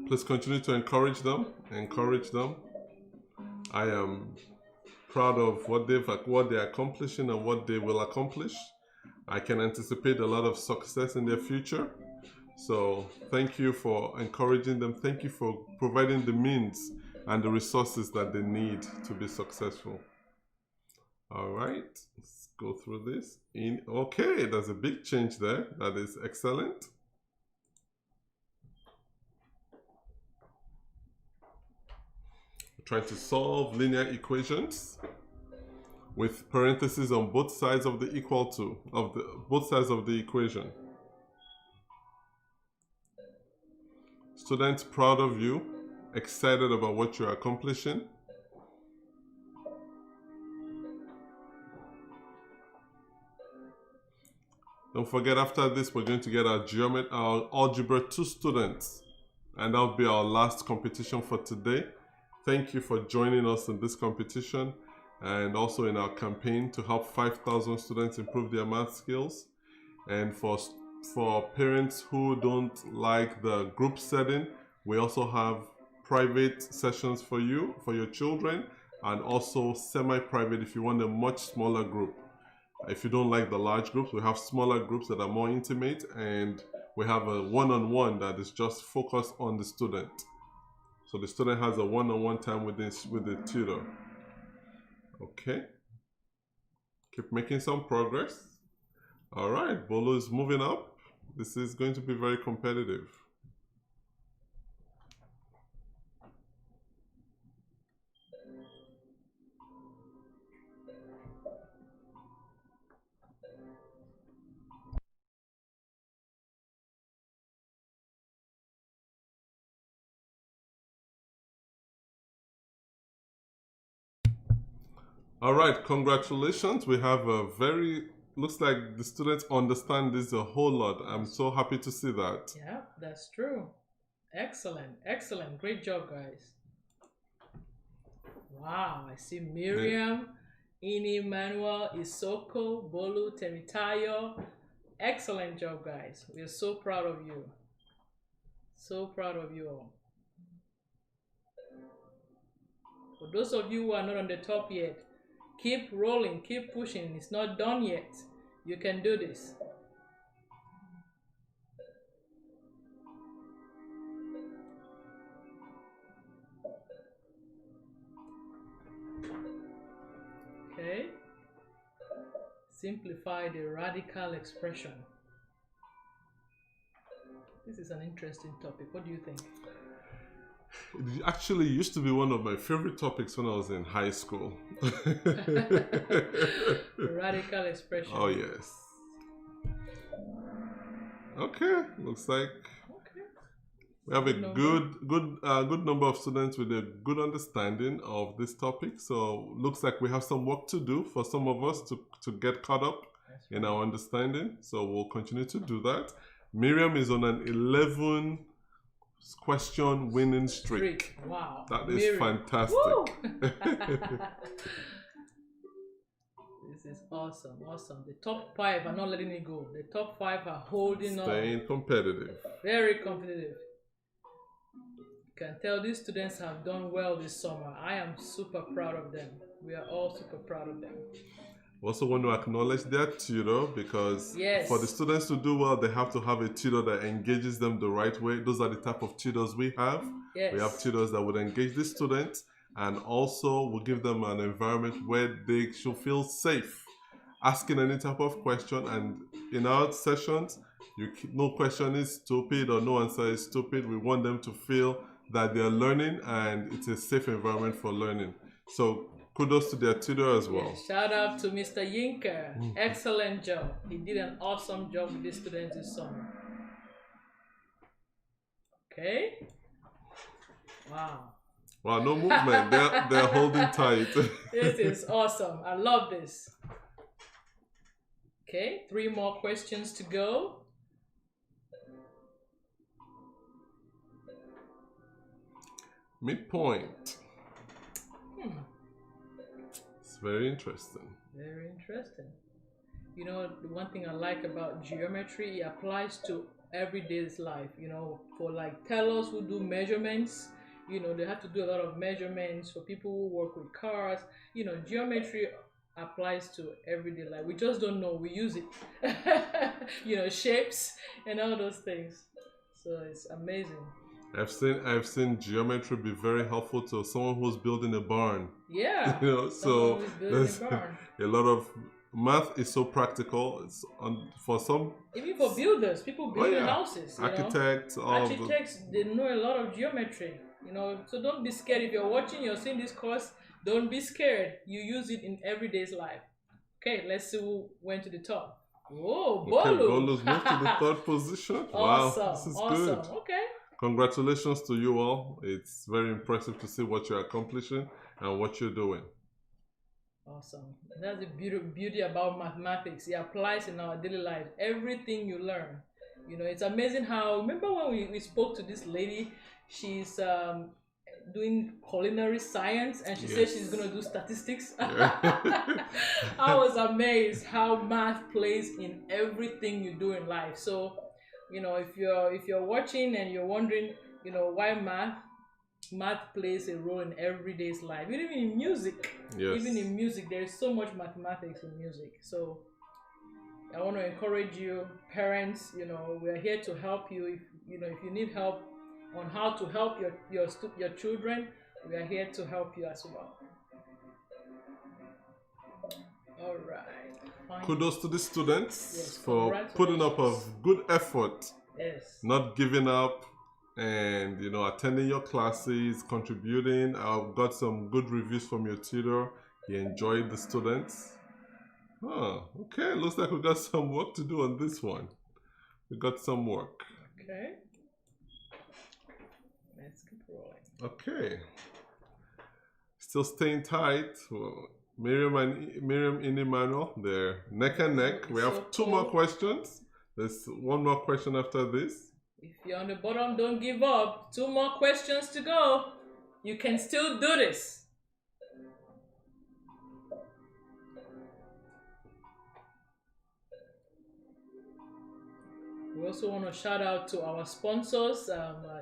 Please continue to encourage them. Encourage them. I am proud of what they're accomplishing and what they will accomplish. I can anticipate a lot of success in their future. So thank you for encouraging them. Thank you for providing the means and the resources that they need to be successful. All right, let's go through this. Okay, there's a big change there. That is excellent. Trying to solve linear equations with parentheses on both sides of the equal to both sides of the equation. Students, proud of you, excited about what you're accomplishing. Don't forget, after this, we're going to get our Algebra 2 students, and that'll be our last competition for today. Thank you for joining us in this competition and also in our campaign to help 5,000 students improve their math skills. And for parents who don't like the group setting, we also have private sessions for you, for your children, and also semi-private if you want a much smaller group. If you don't like the large groups, we have smaller groups that are more intimate, and we have a one-on-one that is just focused on the student. So the student has a one-on-one time with the tutor. Okay. Keep making some progress. All right, Bolo is moving up. This is going to be very competitive. All right, congratulations. We have a looks like the students understand this a whole lot. I'm so happy to see that. Yeah, that's true. Excellent, excellent. Great job, guys. Wow, I see Miriam, Ini, Manuel, Isoko, Bolu, Temitayo. Excellent job, guys. We are so proud of you. So proud of you all. For those of you who are not on the top yet, keep rolling, keep pushing. It's not done yet. You can do this. Okay. Simplify the radical expression. This is an interesting topic. What do you think? It actually used to be one of my favorite topics when I was in high school. Radical expression. Oh, yes. Okay, looks like we have a good number of students with a good understanding of this topic. So looks like we have some work to do for some of us to get caught up in our understanding. So we'll continue to do that. Miriam is on an 11 question winning streak. Wow. That is fantastic. This is awesome. Awesome. The top 5 are not letting it go. The top 5 are holding on. Staying competitive. Very competitive. You can tell these students have done well this summer. I am super proud of them. We are all super proud of them. Also want to acknowledge their tutor because for the students to do well, they have to have a tutor that engages them the right way. Those are the type of tutors we have. Yes. We have tutors that would engage the students and also will give them an environment where they should feel safe asking any type of question. And in our sessions, no question is stupid or no answer is stupid. We want them to feel that they are learning and it's a safe environment for learning. So kudos to their tutor as well. Yes, shout out to Mr. Yinka. Excellent job. He did an awesome job with the students this summer. Okay. Wow. Wow, no movement. They're holding tight. This is awesome. I love this. Okay, 3 more questions to go. Midpoint. It's very interesting. Very interesting. You know, the one thing I like about geometry, it applies to everyday's life. You know, for like tellers who do measurements, you know, they have to do a lot of measurements. For people who work with cars, you know, geometry applies to everyday life. We just don't know. We use it. You know, shapes and all those things. So it's amazing. I've seen geometry be very helpful to someone who's building a barn. Yeah. You know, so there's a lot of math is so practical. It's for some, even for builders, people building houses, architects, they know a lot of geometry. You know, so don't be scared if you're watching. You're seeing this course. Don't be scared. You use it in everyday's life. Okay, let's see who went to the top. Oh, Bolu. Okay, Bolu's moved to the 3rd position. Awesome. Wow, this is awesome. good. Okay. Congratulations to you all. It's very impressive to see what you're accomplishing and what you're doing. Awesome. That's the beauty about mathematics. It applies in our daily life. Everything you learn. You know, it's amazing how, remember when we spoke to this lady, she's doing culinary science and she said she's going to do statistics. I was amazed how math plays in everything you do in life. So, you know, if you're watching and you're wondering, you know, why math plays a role in everyday's life, even in music. Even in music, there is so much mathematics in music. So I want to encourage you, parents. You know, we are here to help you. If you need help on how to help your children, we are here to help you as well. All right. Fine. Kudos to the students for putting up a good effort. Yes. Not giving up and, you know, attending your classes, contributing. I've got some good reviews from your tutor. He enjoyed the students. Oh, okay. Looks like we got some work to do on this one. We got some work. Okay. Let's keep rolling. Okay. Still staying tight. Well, Miriam and Emmanuel, they're neck and neck. We have two more questions. There's one more question after this. If you're on the bottom, don't give up. 2 more questions to go. You can still do this. We also want to shout out to our sponsors,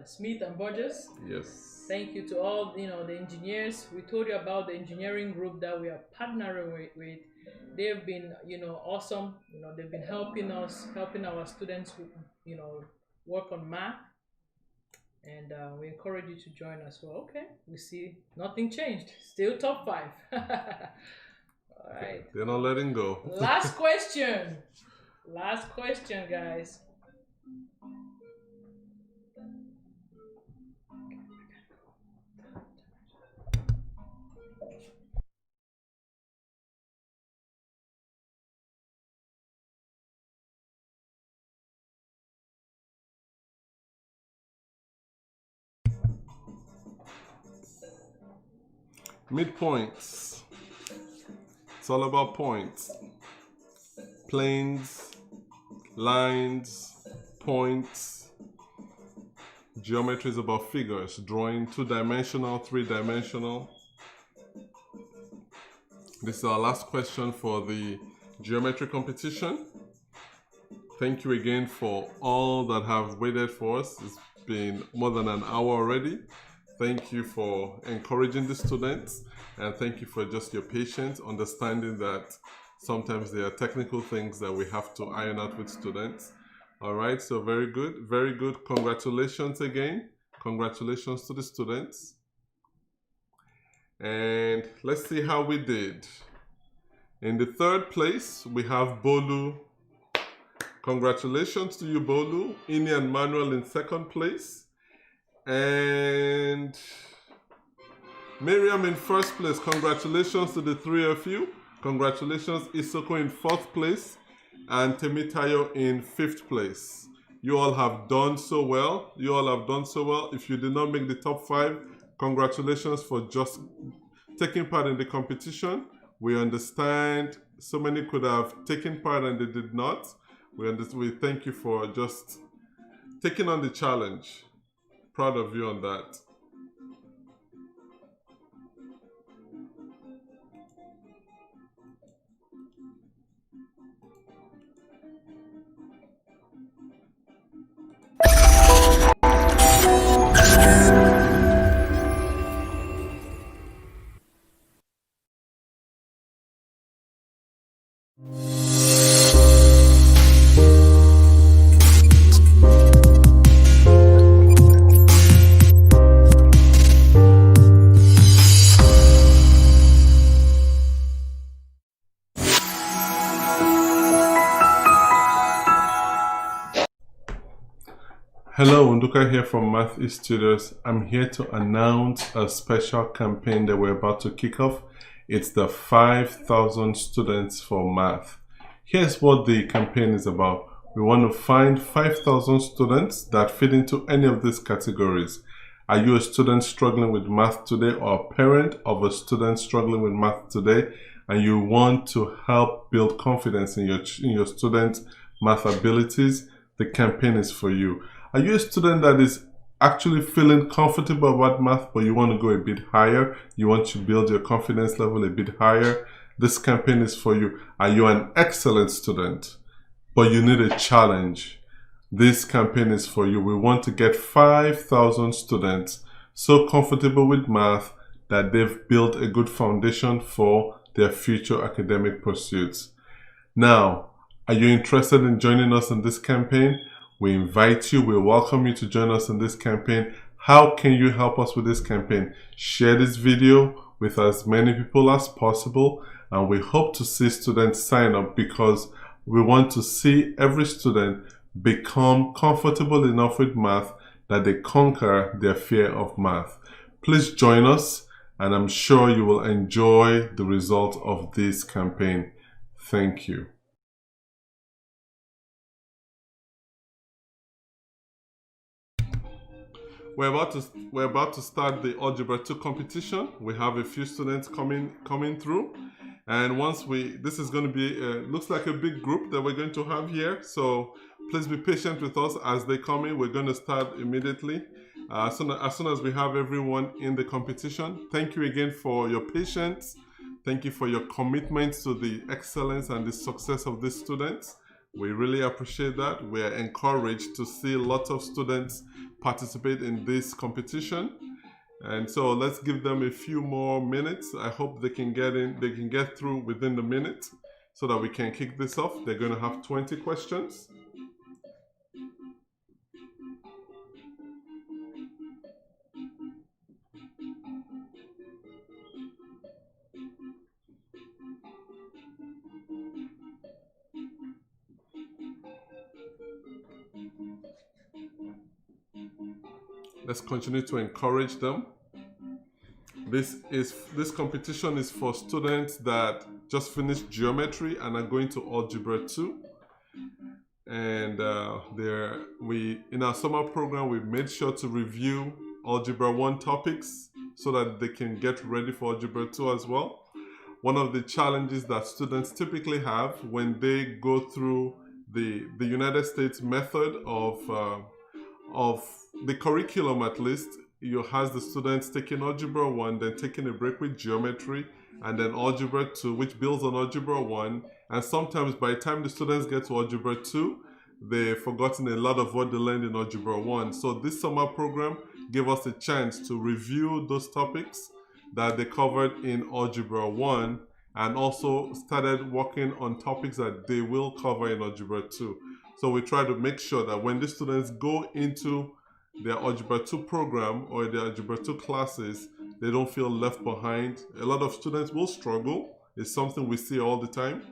Smith and Burgess. Yes. Thank you to all the engineers. We told you about the engineering group that we are partnering with. They've been awesome. They've been helping us, helping our students work on math, and we encourage you to join us. Well, okay, we see nothing changed. Still top 5. All right. They're not letting go. Last question. Last question, guys. Midpoints. It's all about points. Planes, lines, points. Geometry is about figures, drawing 2-dimensional, 3-dimensional. This is our last question for the geometry competition. Thank you again for all that have waited for us. It's been more than an hour already. Thank you for encouraging the students, and thank you for just your patience, understanding that sometimes there are technical things that we have to iron out with students. All right, so very good, very good. Congratulations again. Congratulations to the students. And let's see how we did. In the 3rd place, we have Bolu. Congratulations to you, Bolu. Ini and Manuel in 2nd place. And Miriam in 1st place. Congratulations to the 3 of you. Congratulations, Isoko in 4th place. And Temitayo in 5th place. You all have done so well. You all have done so well. If you did not make the top 5, congratulations for just taking part in the competition. We understand so many could have taken part and they did not. We thank you for just taking on the challenge. Proud of you on that. Hello, Nduka here from Math East Tutors. I'm here to announce a special campaign that we're about to kick off. It's the 5,000 students for math. Here's what the campaign is about. We want to find 5,000 students that fit into any of these categories. Are you a student struggling with math today, or a parent of a student struggling with math today, and you want to help build confidence in your students' math abilities? The campaign is for you. Are you a student that is actually feeling comfortable about math, but you want to go a bit higher? You want to build your confidence level a bit higher? This campaign is for you. Are you an excellent student, but you need a challenge? This campaign is for you. We want to get 5,000 students so comfortable with math that they've built a good foundation for their future academic pursuits. Now, are you interested in joining us in this campaign? We invite you, we welcome you to join us in this campaign. How can you help us with this campaign? Share this video with as many people as possible, and we hope to see students sign up, because we want to see every student become comfortable enough with math that they conquer their fear of math. Please join us, and I'm sure you will enjoy the result of this campaign. Thank you. We're about to start the Algebra 2 competition. We have a few students coming through. And this is going to be, looks like a big group that we're going to have here. So please be patient with us as they come in. We're going to start immediately. As soon as we have everyone in the competition. Thank you again for your patience. Thank you for your commitment to the excellence and the success of these students. We really appreciate that. We are encouraged to see lots of students participate in this competition. And so let's give them a few more minutes. I hope they can get through within the minute so that we can kick this off. They're going to have 20 questions. Let's continue to encourage them. This competition is for students that just finished geometry and are going to Algebra 2. And in our summer program, we made sure to review Algebra 1 topics so that they can get ready for Algebra 2 as well. One of the challenges that students typically have when they go through the United States method of the curriculum, at least, has the students taking Algebra 1, then taking a break with geometry, and then Algebra 2, which builds on Algebra 1. And sometimes by the time the students get to Algebra 2, they've forgotten a lot of what they learned in Algebra 1. So this summer program gave us a chance to review those topics that they covered in Algebra 1 and also started working on topics that they will cover in Algebra 2. So we try to make sure that when the students go into their Algebra 2 program or their Algebra 2 classes, they don't feel left behind. A lot of students will struggle. It's something we see all the time.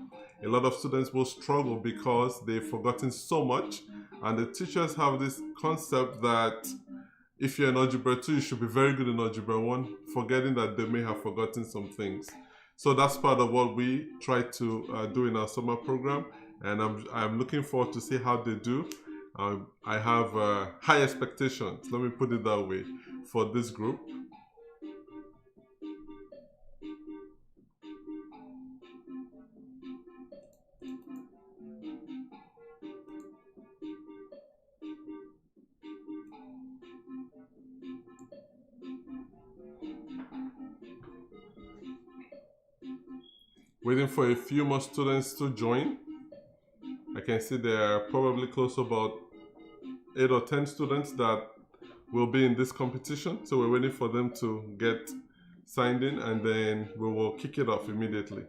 A lot of students will struggle because they've forgotten so much, and the teachers have this concept that if you're in Algebra 2, you should be very good in Algebra 1, forgetting that they may have forgotten some things. So that's part of what we try to do in our summer program, and I'm looking forward to see how they do. I have high expectations, let me put it that way, for this group. Waiting for a few more students to join. I can see there are probably close to about 8 or 10 students that will be in this competition. So we're waiting for them to get signed in, and then we will kick it off immediately.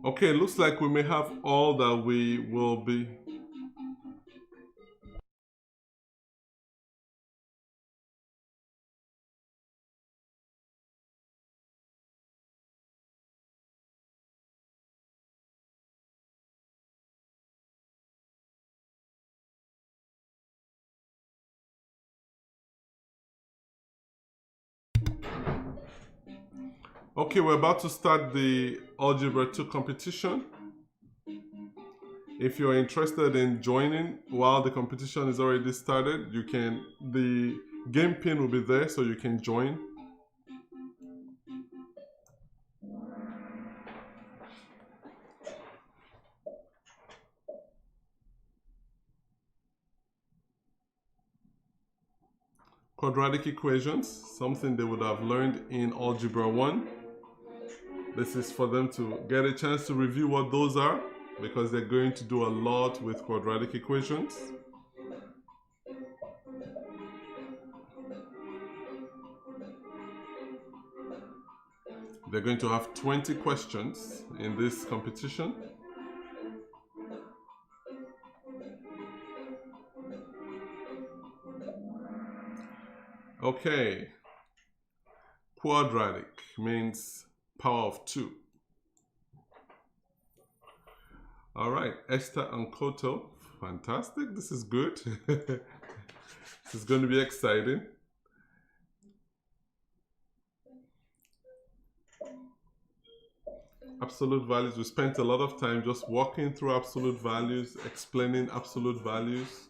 Okay, looks like we may have all that we will be. Okay, we're about to start the Algebra 2 competition. If you're interested in joining while the competition is already started, the game pin will be there so you can join. Quadratic equations, something they would have learned in Algebra 1. This is for them to get a chance to review what those are, because they're going to do a lot with quadratic equations. They're going to have 20 questions in this competition. Okay. Quadratic means power of 2. All right, Esther and Koto. Fantastic. This is good. This is going to be exciting. Absolute values. We spent a lot of time just walking through absolute values, explaining absolute values.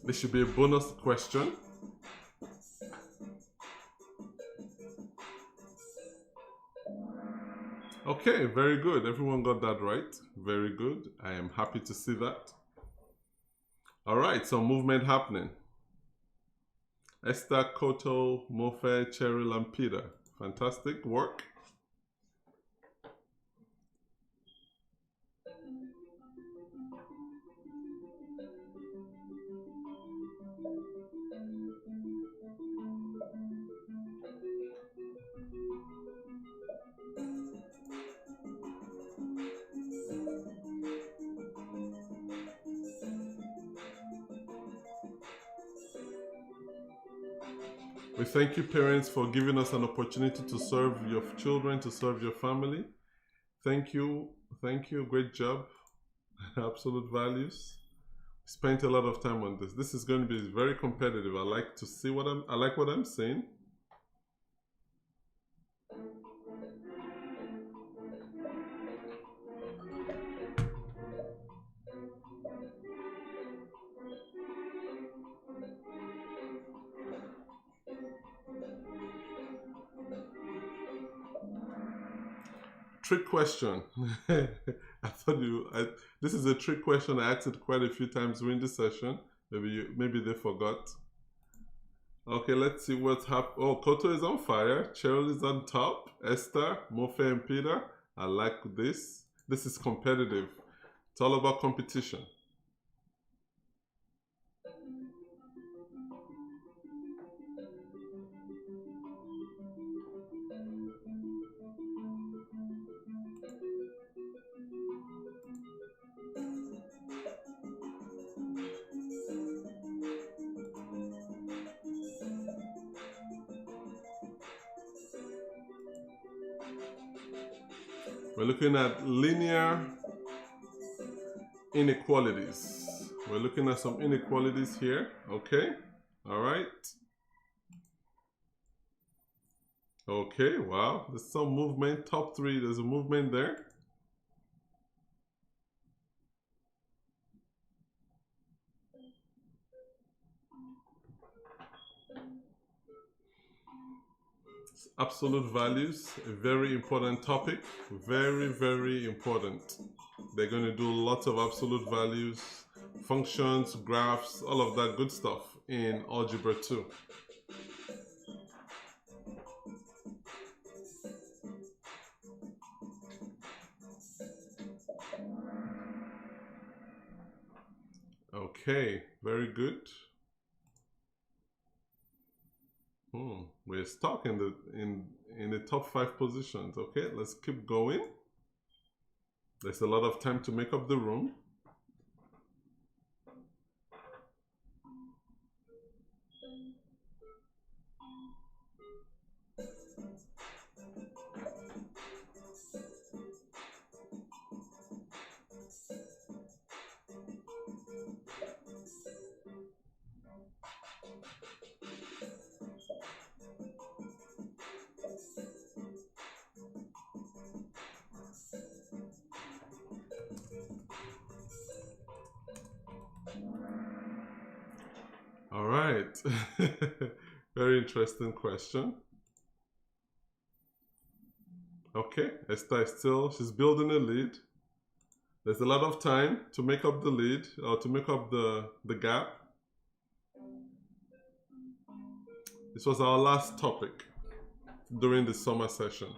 This should be a bonus question. Okay, very good. Everyone got that right. Very good. I am happy to see that. All right, so movement happening. Esther, Koto, Mofe, Cheryl, and Peter. Fantastic work. We thank you, parents, for giving us an opportunity to serve your children, to serve your family. Thank you. Thank you. Great job. Absolute values. Spent a lot of time on this. This is going to be very competitive. I like to see I like what I'm saying. Trick question. This is a trick question. I asked it quite a few times during the session. Maybe they forgot. Okay, let's see what's happened. Oh, Koto is on fire. Cheryl is on top. Esther, Mofe, and Peter. I like this. This is competitive. It's all about competition. We're looking at linear inequalities. We're looking at some inequalities here. Okay. All right. Okay. Wow. There's some movement. Top 3. There's a movement there. Absolute values, a very important topic. Very, very important. They're going to do lots of absolute values, functions, graphs, all of that good stuff in Algebra 2. Okay, very good. We're stuck in the top 5 positions. Okay, let's keep going. There's a lot of time to make up the room. All right. Very interesting question. Okay, Esther is she's building a lead. There's a lot of time to make up the lead, or to make up the gap. This was our last topic during the summer session.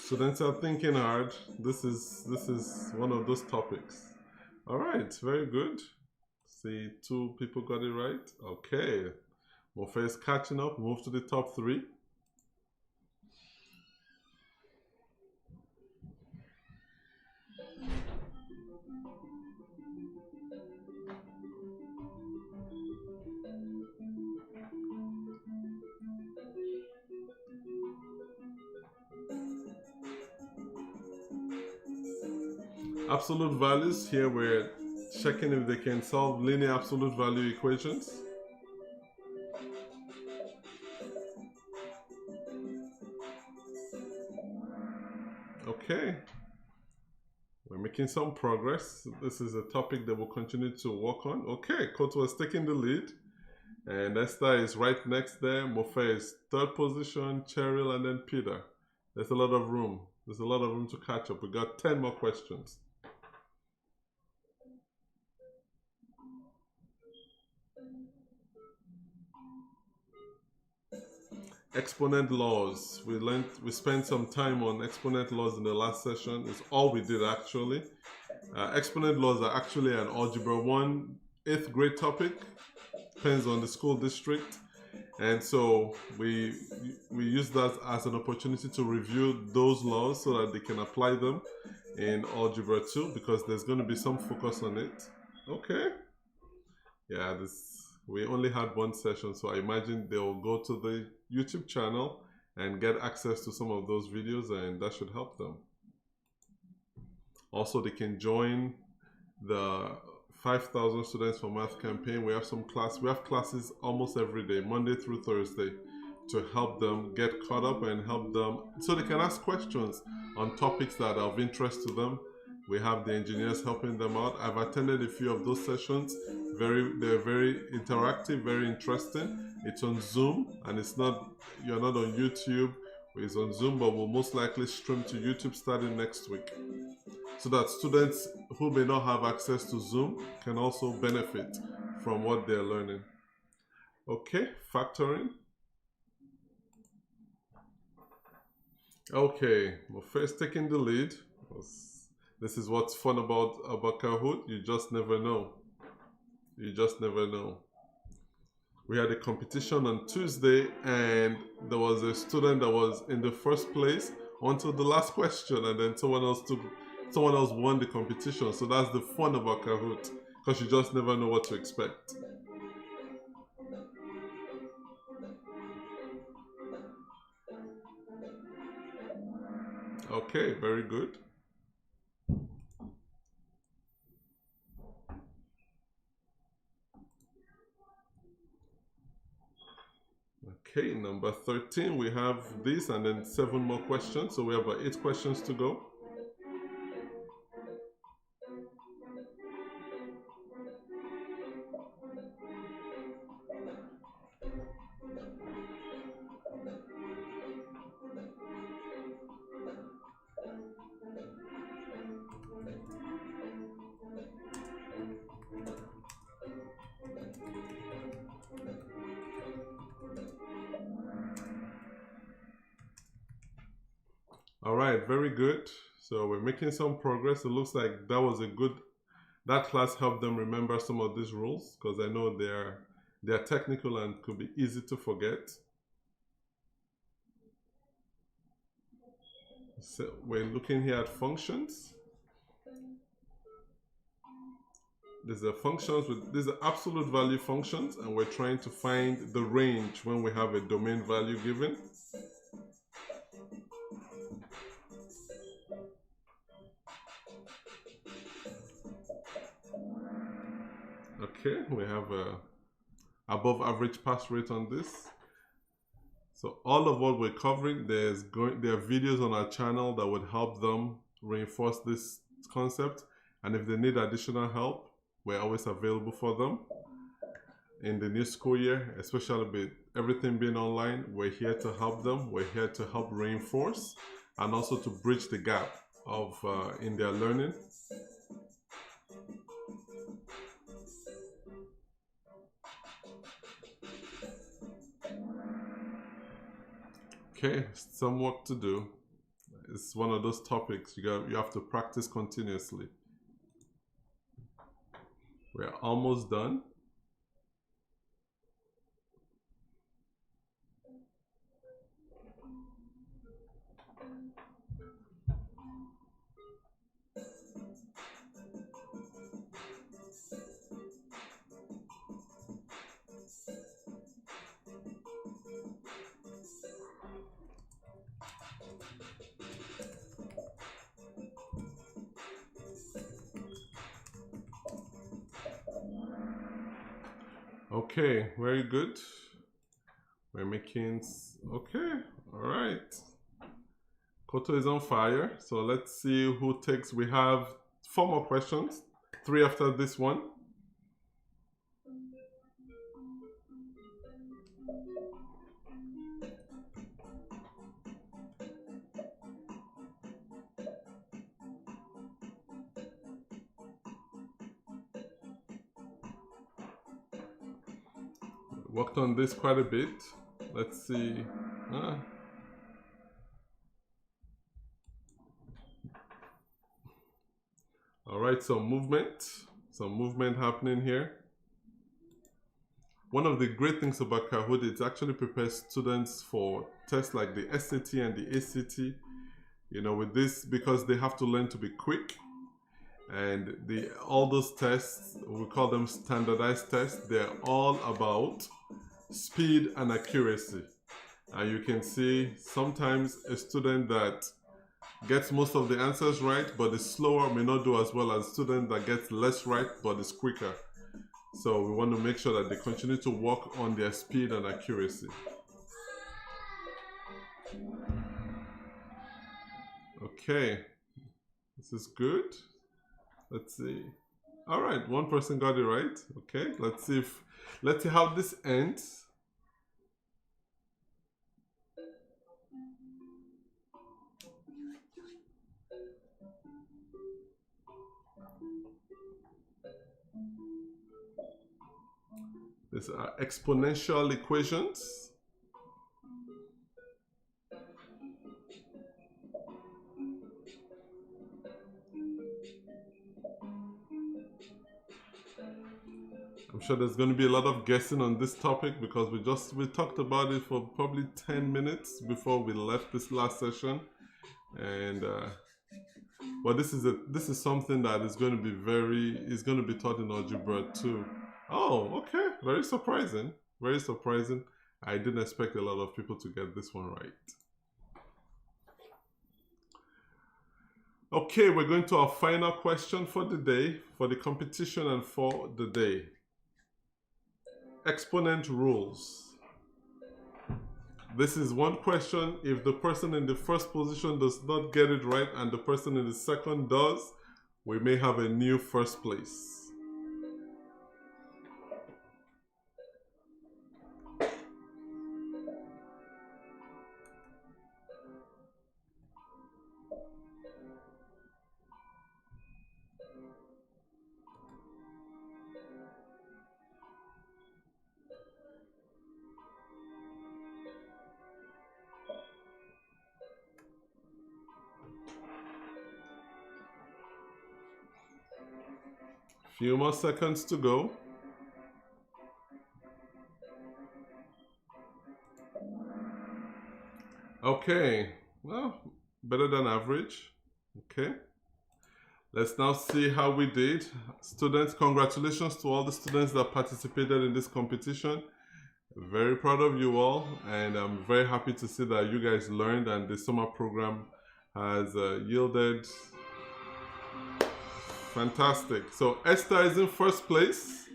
Students are thinking hard. This is one of those topics. All right, very good. See, 2 people got it right. Okay. Mofe is catching up. Move to the top 3. Absolute values. Here we're checking if they can solve linear absolute value equations. Okay. We're making some progress. This is a topic that we'll continue to work on. Okay, Koto is taking the lead. And Esther is right next there. Mofe is 3rd position, Cheryl, and then Peter. There's a lot of room. There's a lot of room to catch up. We got 10 more questions. Exponent laws. We spent some time on exponent laws in the last session. It's all we did actually. Exponent laws are actually an Algebra 1 8th grade topic. Depends on the school district. And so we use that as an opportunity to review those laws so that they can apply them in Algebra 2 because there's going to be some focus on it. Okay. Yeah, we only had one session, so I imagine they'll go to the YouTube channel and get access to some of those videos, and that should help them. Also, they can join the 5,000 Students for Math campaign. We have classes almost every day, Monday through Thursday, to help them get caught up and help them so they can ask questions on topics that are of interest to them. We have the engineers helping them out. I've attended a few of those sessions. They're very interactive, very interesting. It's on Zoom, and you're not on YouTube. It's on Zoom, but we'll most likely stream to YouTube starting next week, so that students who may not have access to Zoom can also benefit from what they're learning. Okay, factoring. Okay, well, first taking the lead. This is what's fun about Kahoot. You just never know. You just never know. We had a competition on Tuesday, and there was a student that was in the first place until the last question, and then someone else won the competition. So that's the fun about Kahoot, because you just never know what to expect. Okay, very good. Okay, number 13, we have this and then 7 more questions. So we have 8 questions to go. All right, very good. So we're making some progress. It looks like that class helped them remember some of these rules, because I know they're technical and could be easy to forget. So we're looking here at functions. These are absolute value functions, and we're trying to find the range when we have a domain value given. Okay, we have a above average pass rate on this. So all of what we're covering, there are videos on our channel that would help them reinforce this concept. And if they need additional help, we're always available for them. In the new school year, especially with everything being online, we're here to help them. We're here to help reinforce and also to bridge the gap in their learning. Okay, some work to do. It's one of those topics you have to practice continuously. We're almost done. Okay, very good. We're making, okay, all right. Koto is on fire. So let's see who takes, we have 4 more questions, 3 after this one. Worked on this quite a bit. Let's see. All right, some movement happening here. One of the great things about Kahoot is it actually prepares students for tests like the SAT and the ACT. You know, with this, because they have to learn to be quick. And all those tests, we call them standardized tests, they're all about speed and accuracy. And you can see sometimes a student that gets most of the answers right but is slower may not do as well as a student that gets less right but is quicker. So we want to make sure that they continue to work on their speed and accuracy. Okay, this is good. Let's see. All right, one person got it right. Okay, let's see how this ends. These are exponential equations. I'm sure there's going to be a lot of guessing on this topic because we talked about it for probably 10 minutes before we left this last session, and but this is something that is going to be taught in algebra too. Oh, okay, very surprising, very surprising. I didn't expect a lot of people to get this one right. Okay, we're going to our final question for the day, for the competition and for the day. Exponent rules. This is one question. If the person in the first position does not get it right and the person in the second does, we may have a new first place. Few more seconds to go. Okay, well, better than average. Okay, let's now see how we did. Students, congratulations to all the students that participated in this competition. Very proud of you all, and I'm very happy to see that you guys learned and the summer program has yielded. Fantastic. So Esther is in first place,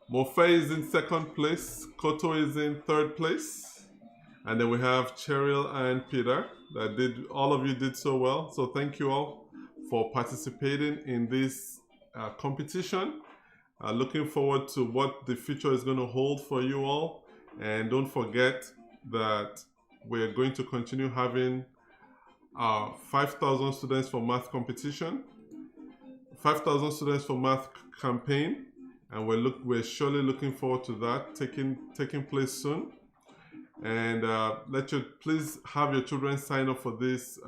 Mofe is in second place, Koto is in third place, and then we have Cheryl and Peter all of you did so well. So thank you all for participating in this competition. Looking forward to what the future is going to hold for you all, and don't forget that we're going to continue having our 5,000 students for math competition, 5,000 students for math campaign, and we're surely looking forward to that taking place soon. And please have your children sign up for this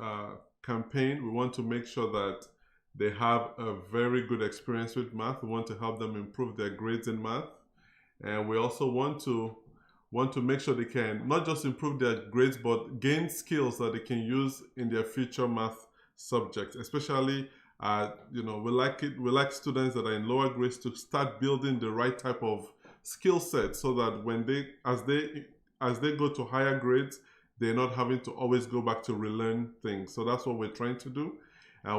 campaign. We want to make sure that they have a very good experience with math. We want to help them improve their grades in math. And we also want to make sure they can not just improve their grades, but gain skills that they can use in their future math subjects. Especially, we like students that are in lower grades to start building the right type of skill set, so that when as they go to higher grades, they're not having to always go back to relearn things. So that's what we're trying to do.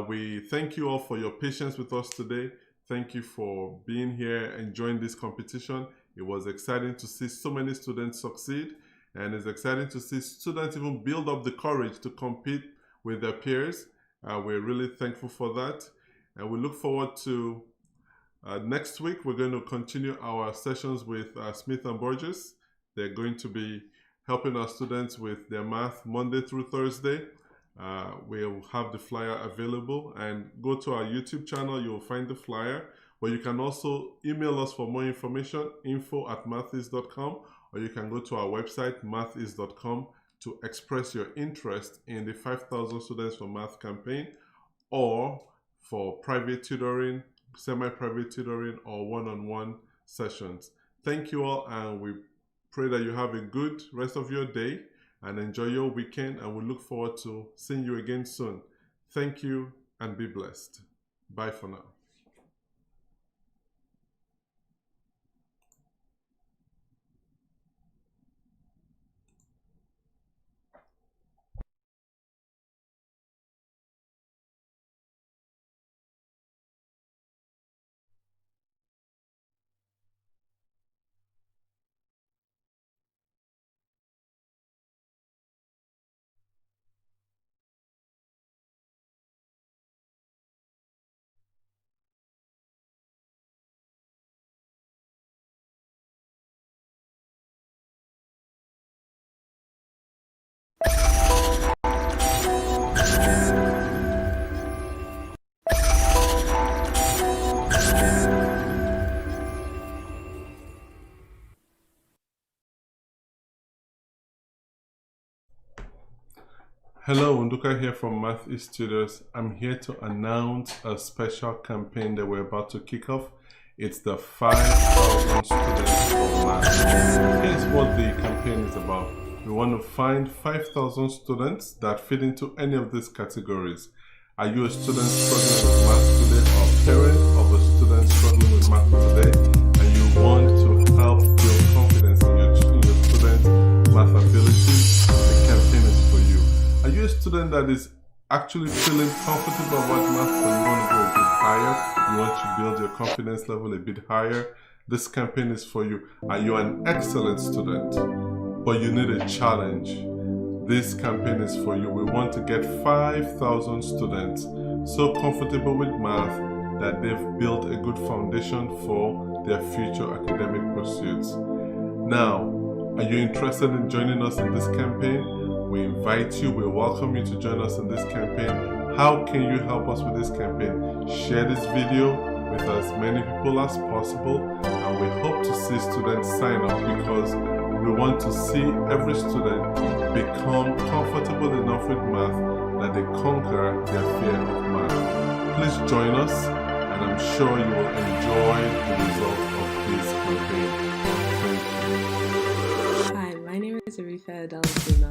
We thank you all for your patience with us today. Thank you for being here and joining this competition. It was exciting to see so many students succeed, and it's exciting to see students even build up the courage to compete with their peers. We're really thankful for that, and we look forward to next week. We're going to continue our sessions with Smith and Burgess. They're going to be helping our students with their math Monday through Thursday. We'll have the flyer available, and go to our YouTube channel. You'll find the flyer, but you can also email us for more information, info@mathis.com, or you can go to our website, mathis.com, to express your interest in the 5,000 Students for Math campaign, or for private tutoring, semi-private tutoring, or one-on-one sessions. Thank you all, and we pray that you have a good rest of your day and enjoy your weekend, and we look forward to seeing you again soon. Thank you, and be blessed. Bye for now. Hello, Unduka here from Math East Studios. I'm here to announce a special campaign that we're about to kick off. It's the 5,000 Students for Math. Here's what the campaign is about. We want to find 5,000 students that fit into any of these categories. Are you a student struggling with math today, or parent of a student struggling with math today, and you want to help build confidence in your students' math abilities? The campaign is for you. Are you a student that is actually feeling comfortable about math, but you want to go a bit higher? You want to build your confidence level a bit higher? This campaign is for you. Are you an excellent student, but you need a challenge? This campaign is for you. We want to get 5,000 students so comfortable with math that they've built a good foundation for their future academic pursuits. Now, are you interested in joining us in this campaign? We invite you, we welcome you to join us in this campaign. How can you help us with this campaign? Share this video with as many people as possible, and we hope to see students sign up, because we want to see every student become comfortable enough with math that they conquer their fear of math. Please join us, and I'm sure you will enjoy the result of this campaign. Thank you. Hi, my name is Arifa Adelaide.